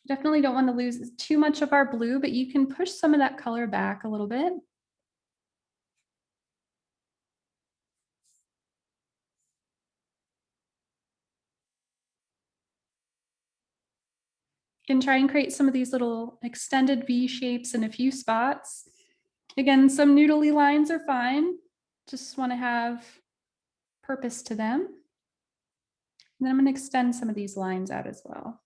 Definitely don't want to lose too much of our blue, but you can push some of that color back a little bit. You can try and create some of these little extended V shapes in a few spots. Again, some noodly lines are fine. Just want to have purpose to them. And then I'm going to extend some of these lines out as well.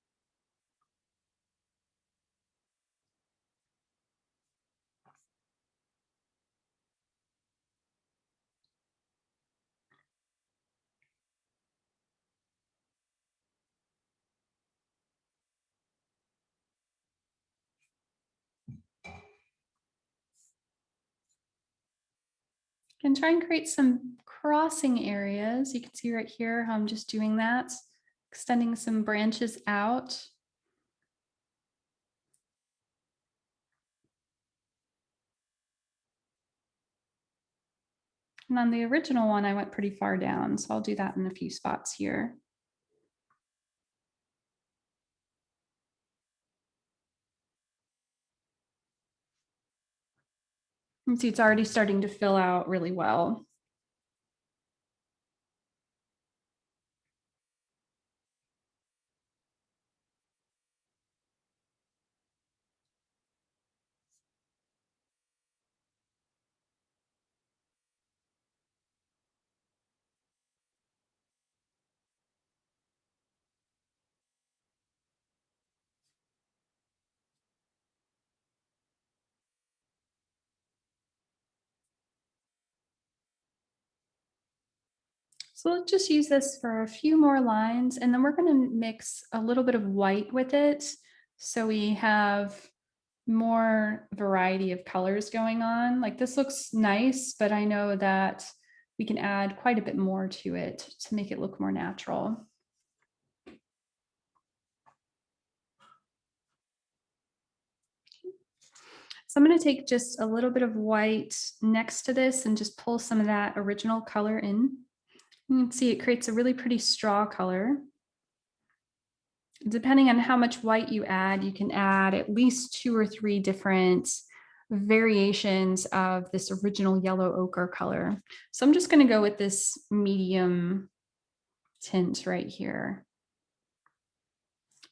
You can try and create some crossing areas. You can see right here how I'm just doing that, extending some branches out. And on the original one, I went pretty far down, so I'll do that in a few spots here. You can see it's already starting to fill out really well. So let's just use this for a few more lines, and then we're going to mix a little bit of white with it. So we have more variety of colors going on. Like this looks nice, but I know that we can add quite a bit more to it to make it look more natural. So I'm going to take just a little bit of white next to this and just pull some of that original color in. You can see it creates a really pretty straw color. Depending on how much white you add, you can add at least 2 or 3 different variations of this original yellow ochre color. So I'm just going to go with this medium tint right here.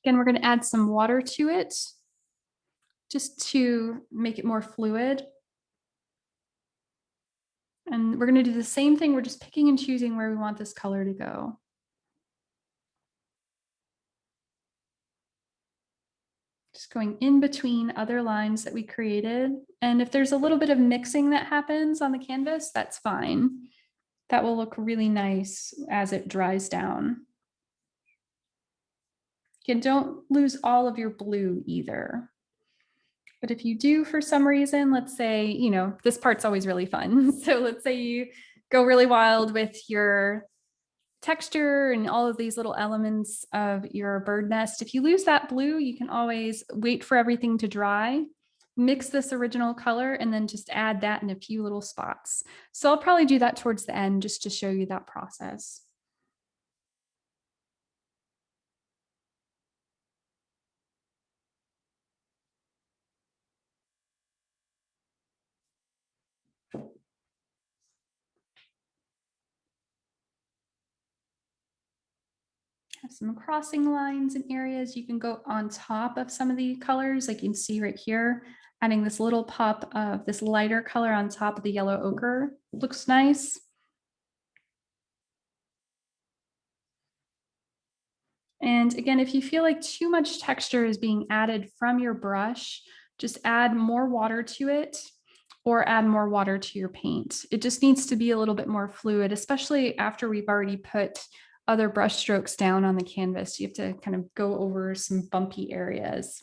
Again, we're going to add some water to it just to make it more fluid. And we're going to do the same thing. We're just picking and choosing where we want this color to go. Just going in between other lines that we created. And if there's a little bit of mixing that happens on the canvas, that's fine. That will look really nice as it dries down. Again, don't lose all of your blue either. But if you do, for some reason, let's say, you know, this part's always really fun. So let's say you go really wild with your texture and all of these little elements of your bird nest. If you lose that blue, you can always wait for everything to dry, mix this original color, and then just add that in a few little spots. So I'll probably do that towards the end just to show you that process. Have some crossing lines and areas. You can go on top of some of the colors, like you can see right here, adding this little pop of this lighter color on top of the yellow ochre. Looks nice. And again, if you feel like too much texture is being added from your brush, just add more water to it or add more water to your paint. It just needs to be a little bit more fluid, especially after we've already put other brush strokes down on the canvas. You have to kind of go over some bumpy areas.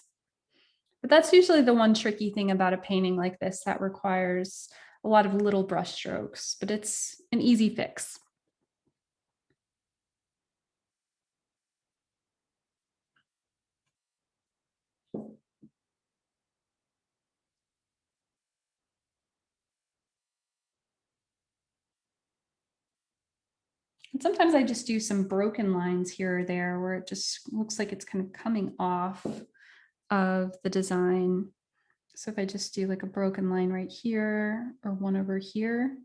But that's usually the one tricky thing about a painting like this that requires a lot of little brush strokes, but it's an easy fix. And sometimes I just do some broken lines here or there where it just looks like it's kind of coming off of the design. So if I just do like a broken line right here or one over here,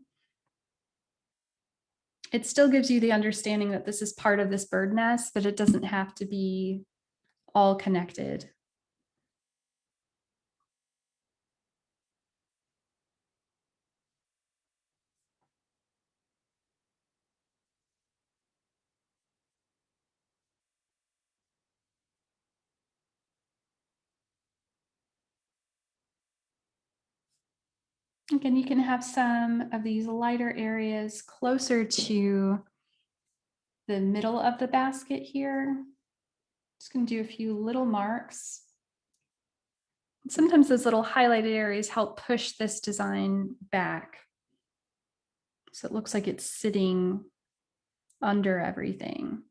it still gives you the understanding that this is part of this bird nest, but it doesn't have to be all connected. Again, you can have some of these lighter areas closer to the middle of the basket here. Just gonna do a few little marks. Sometimes those little highlighted areas help push this design back. So it looks like it's sitting under everything.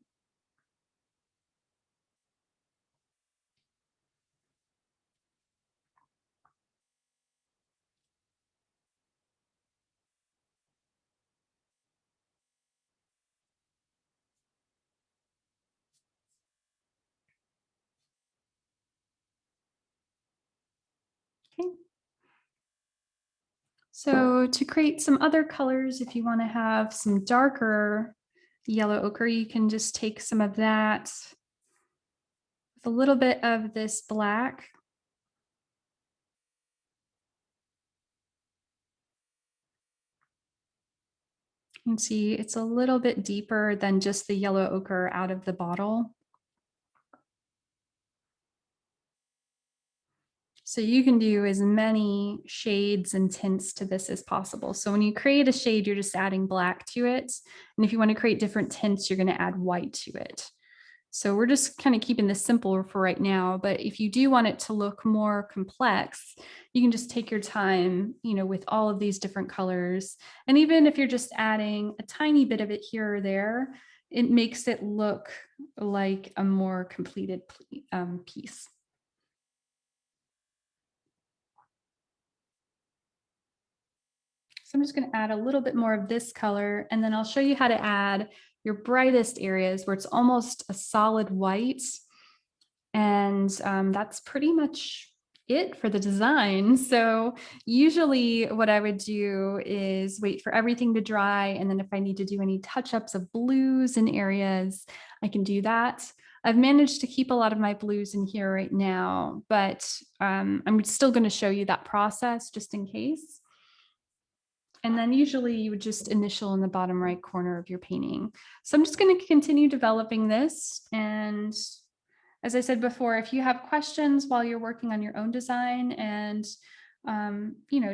Okay. So to create some other colors, if you want to have some darker yellow ochre, you can just take some of that with a little bit of this black. You can see it's a little bit deeper than just the yellow ochre out of the bottle. So you can do as many shades and tints to this as possible. So when you create a shade, you're just adding black to it. And if you want to create different tints, you're going to add white to it. So we're just kind of keeping this simple for right now. But if you do want it to look more complex, you can just take your time, with all of these different colors. And even if you're just adding a tiny bit of it here or there, it makes it look like a more completed piece. So I'm just going to add a little bit more of this color, and then I'll show you how to add your brightest areas where it's almost a solid white. And that's pretty much it for the design. So usually what I would do is wait for everything to dry. And then if I need to do any touch-ups of blues in areas, I can do that. I've managed to keep a lot of my blues in here right now, but I'm still going to show you that process just in case. And then usually you would just initial in the bottom right corner of your painting. So I'm just going to continue developing this. And as I said before, if you have questions while you're working on your own design and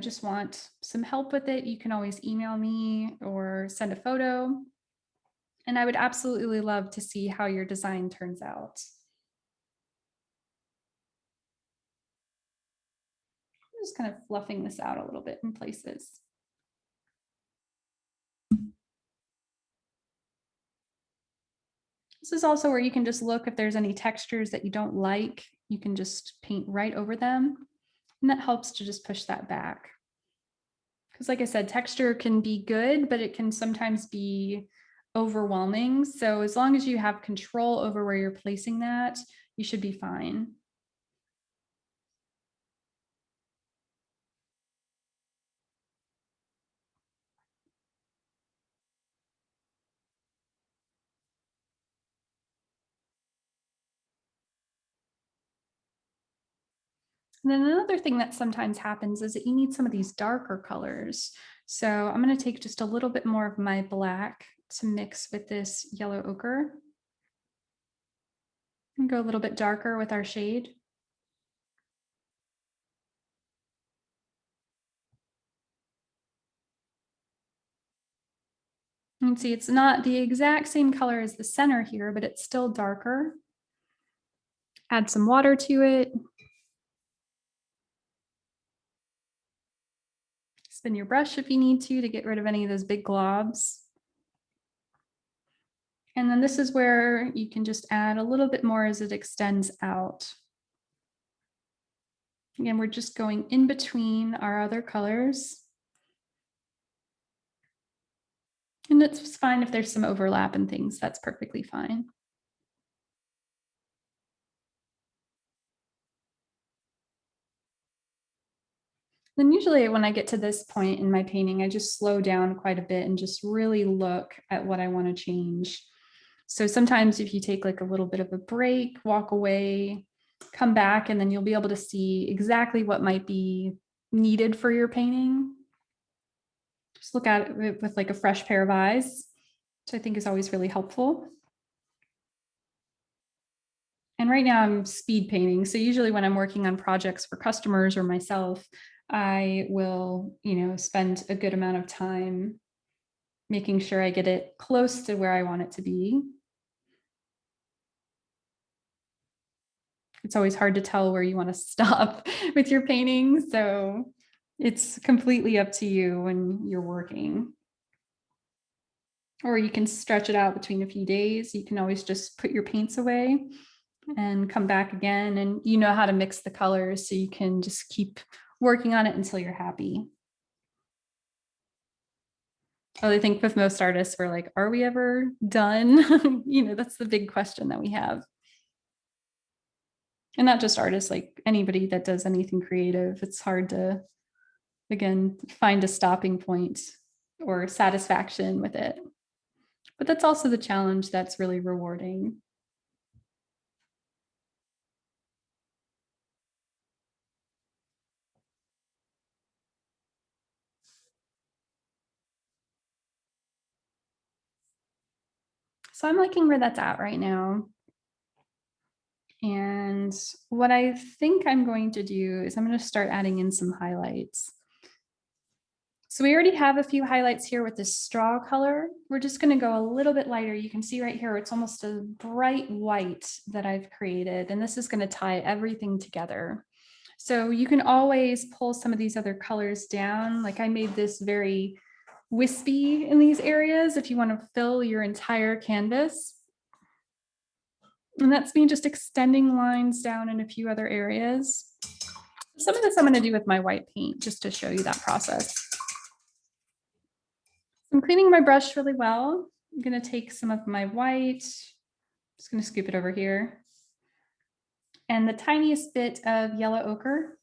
just want some help with it, you can always email me or send a photo. And I would absolutely love to see how your design turns out. I'm just kind of fluffing this out a little bit in places. This is also where you can just look if there's any textures that you don't like, you can just paint right over them. And that helps to just push that back. Because like I said, texture can be good, but it can sometimes be overwhelming. So as long as you have control over where you're placing that, you should be fine. And then another thing that sometimes happens is that you need some of these darker colors. So I'm going to take just a little bit more of my black to mix with this yellow ochre and go a little bit darker with our shade. You can see it's not the exact same color as the center here, but it's still darker. Add some water to it. Spin your brush if you need to get rid of any of those big globs. And then this is where you can just add a little bit more as it extends out. Again, we're just going in between our other colors. And it's fine if there's some overlap and things, that's perfectly fine. Then usually when I get to this point in my painting, I just slow down quite a bit and just really look at what I want to change. So sometimes if you take like a little bit of a break, walk away, come back, and then you'll be able to see exactly what might be needed for your painting. Just look at it with like a fresh pair of eyes, which I think is always really helpful. And right now I'm speed painting. So usually when I'm working on projects for customers or myself, I will, spend a good amount of time making sure I get it close to where I want it to be. It's always hard to tell where you want to stop with your painting. So it's completely up to you when you're working. Or you can stretch it out between a few days. You can always just put your paints away and come back again, and you know how to mix the colors, so you can just keep working on it until you're happy. I think with most artists, we're like, are we ever done? That's the big question that we have. And not just artists, like anybody that does anything creative, it's hard to, again, find a stopping point or satisfaction with it. But that's also the challenge that's really rewarding. So I'm liking where that's at right now. And what I think I'm going to do is I'm going to start adding in some highlights. So we already have a few highlights here with this straw color. We're just going to go a little bit lighter. You can see right here, it's almost a bright white that I've created, and this is going to tie everything together. So you can always pull some of these other colors down. Like I made this very wispy in these areas if you want to fill your entire canvas. And that's me just extending lines down in a few other areas. Some of this I'm going to do with my white paint just to show you that process. I'm cleaning my brush really well. I'm going to take some of my white, just going to scoop it over here, and the tiniest bit of yellow ochre.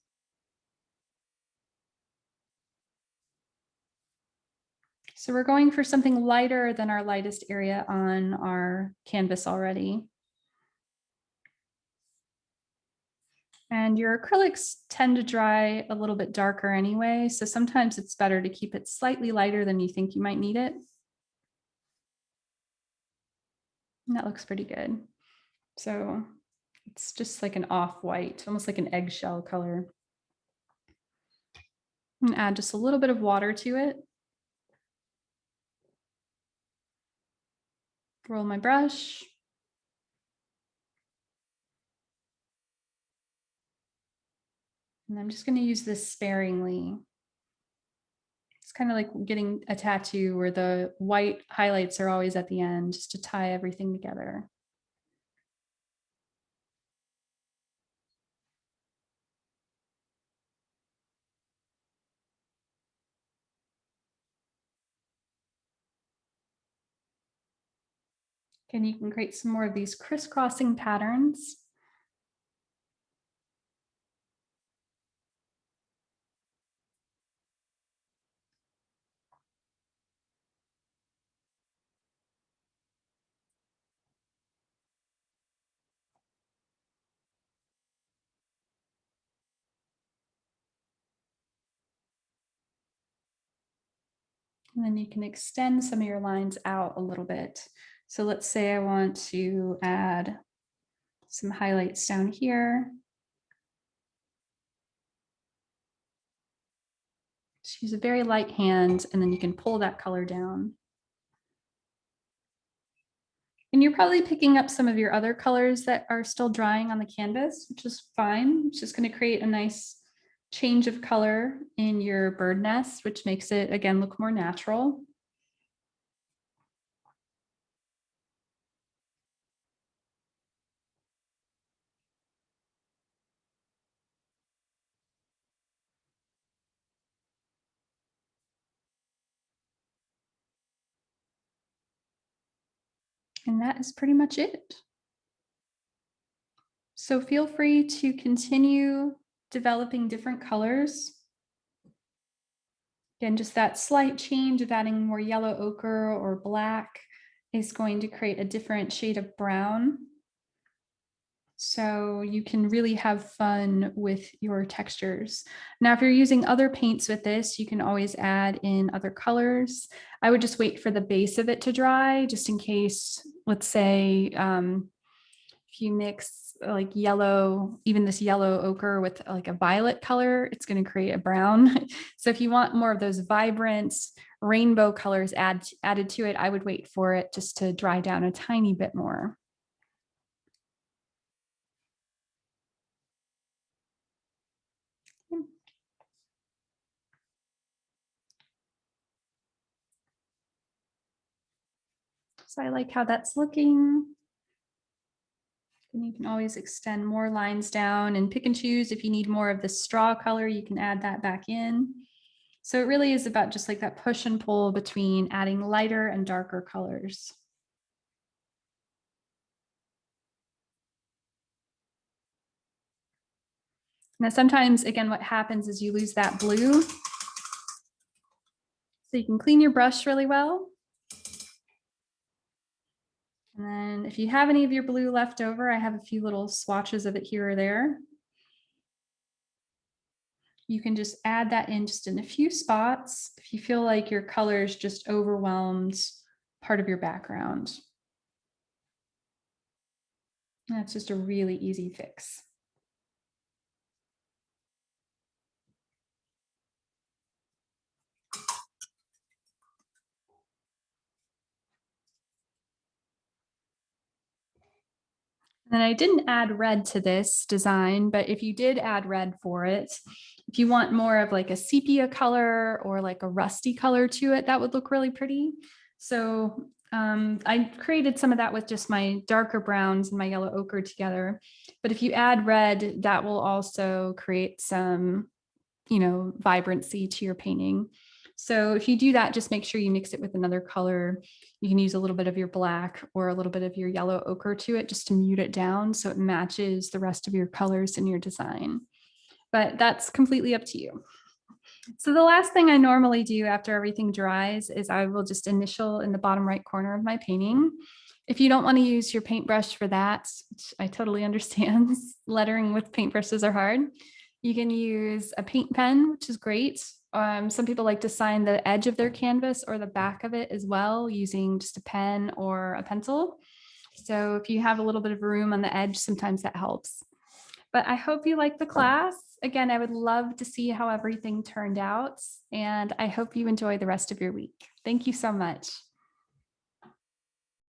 So we're going for something lighter than our lightest area on our canvas already. And your acrylics tend to dry a little bit darker anyway, so sometimes it's better to keep it slightly lighter than you think you might need it. And that looks pretty good. So it's just like an off-white, almost like an eggshell color. And add just a little bit of water to it. Roll my brush. And I'm just going to use this sparingly. It's kind of like getting a tattoo where the white highlights are always at the end, just to tie everything together. And you can create some more of these crisscrossing patterns. And then you can extend some of your lines out a little bit. So let's say I want to add some highlights down here. Just use a very light hand, and then you can pull that color down. And you're probably picking up some of your other colors that are still drying on the canvas, which is fine. It's just going to create a nice change of color in your bird nest, which makes it, again, look more natural. And that is pretty much it. So feel free to continue developing different colors. Again, just that slight change of adding more yellow ochre or black is going to create a different shade of brown. So you can really have fun with your textures. Now, if you're using other paints with this, you can always add in other colors. I would just wait for the base of it to dry, just in case, let's say, if you mix like yellow, even this yellow ochre with like a violet color, it's going to create a brown. So if you want more of those vibrant rainbow colors added to it, I would wait for it just to dry down a tiny bit more. So I like how that's looking. And you can always extend more lines down and pick and choose. If you need more of the straw color, you can add that back in. So it really is about just like that push and pull between adding lighter and darker colors. Now, sometimes, again, what happens is you lose that blue. So you can clean your brush really well. And then if you have any of your blue left over, I have a few little swatches of it here or there. You can just add that in just in a few spots if you feel like your colors just overwhelmed part of your background. And that's just a really easy fix. And I didn't add red to this design, but if you did add red for it, if you want more of like a sepia color or like a rusty color to it, that would look really pretty. So I created some of that with just my darker browns and my yellow ochre together. But if you add red, that will also create some, vibrancy to your painting. So if you do that, just make sure you mix it with another color. You can use a little bit of your black or a little bit of your yellow ochre to it just to mute it down so it matches the rest of your colors in your design. But that's completely up to you. So the last thing I normally do after everything dries is I will just initial in the bottom right corner of my painting. If you don't want to use your paintbrush for that, which I totally understand, lettering with paintbrushes are hard. You can use a paint pen, which is great. Some people like to sign the edge of their canvas or the back of it as well using just a pen or a pencil. So if you have a little bit of room on the edge, sometimes that helps. But I hope you like the class. Again, I would love to see how everything turned out, and I hope you enjoy the rest of your week. Thank you so much.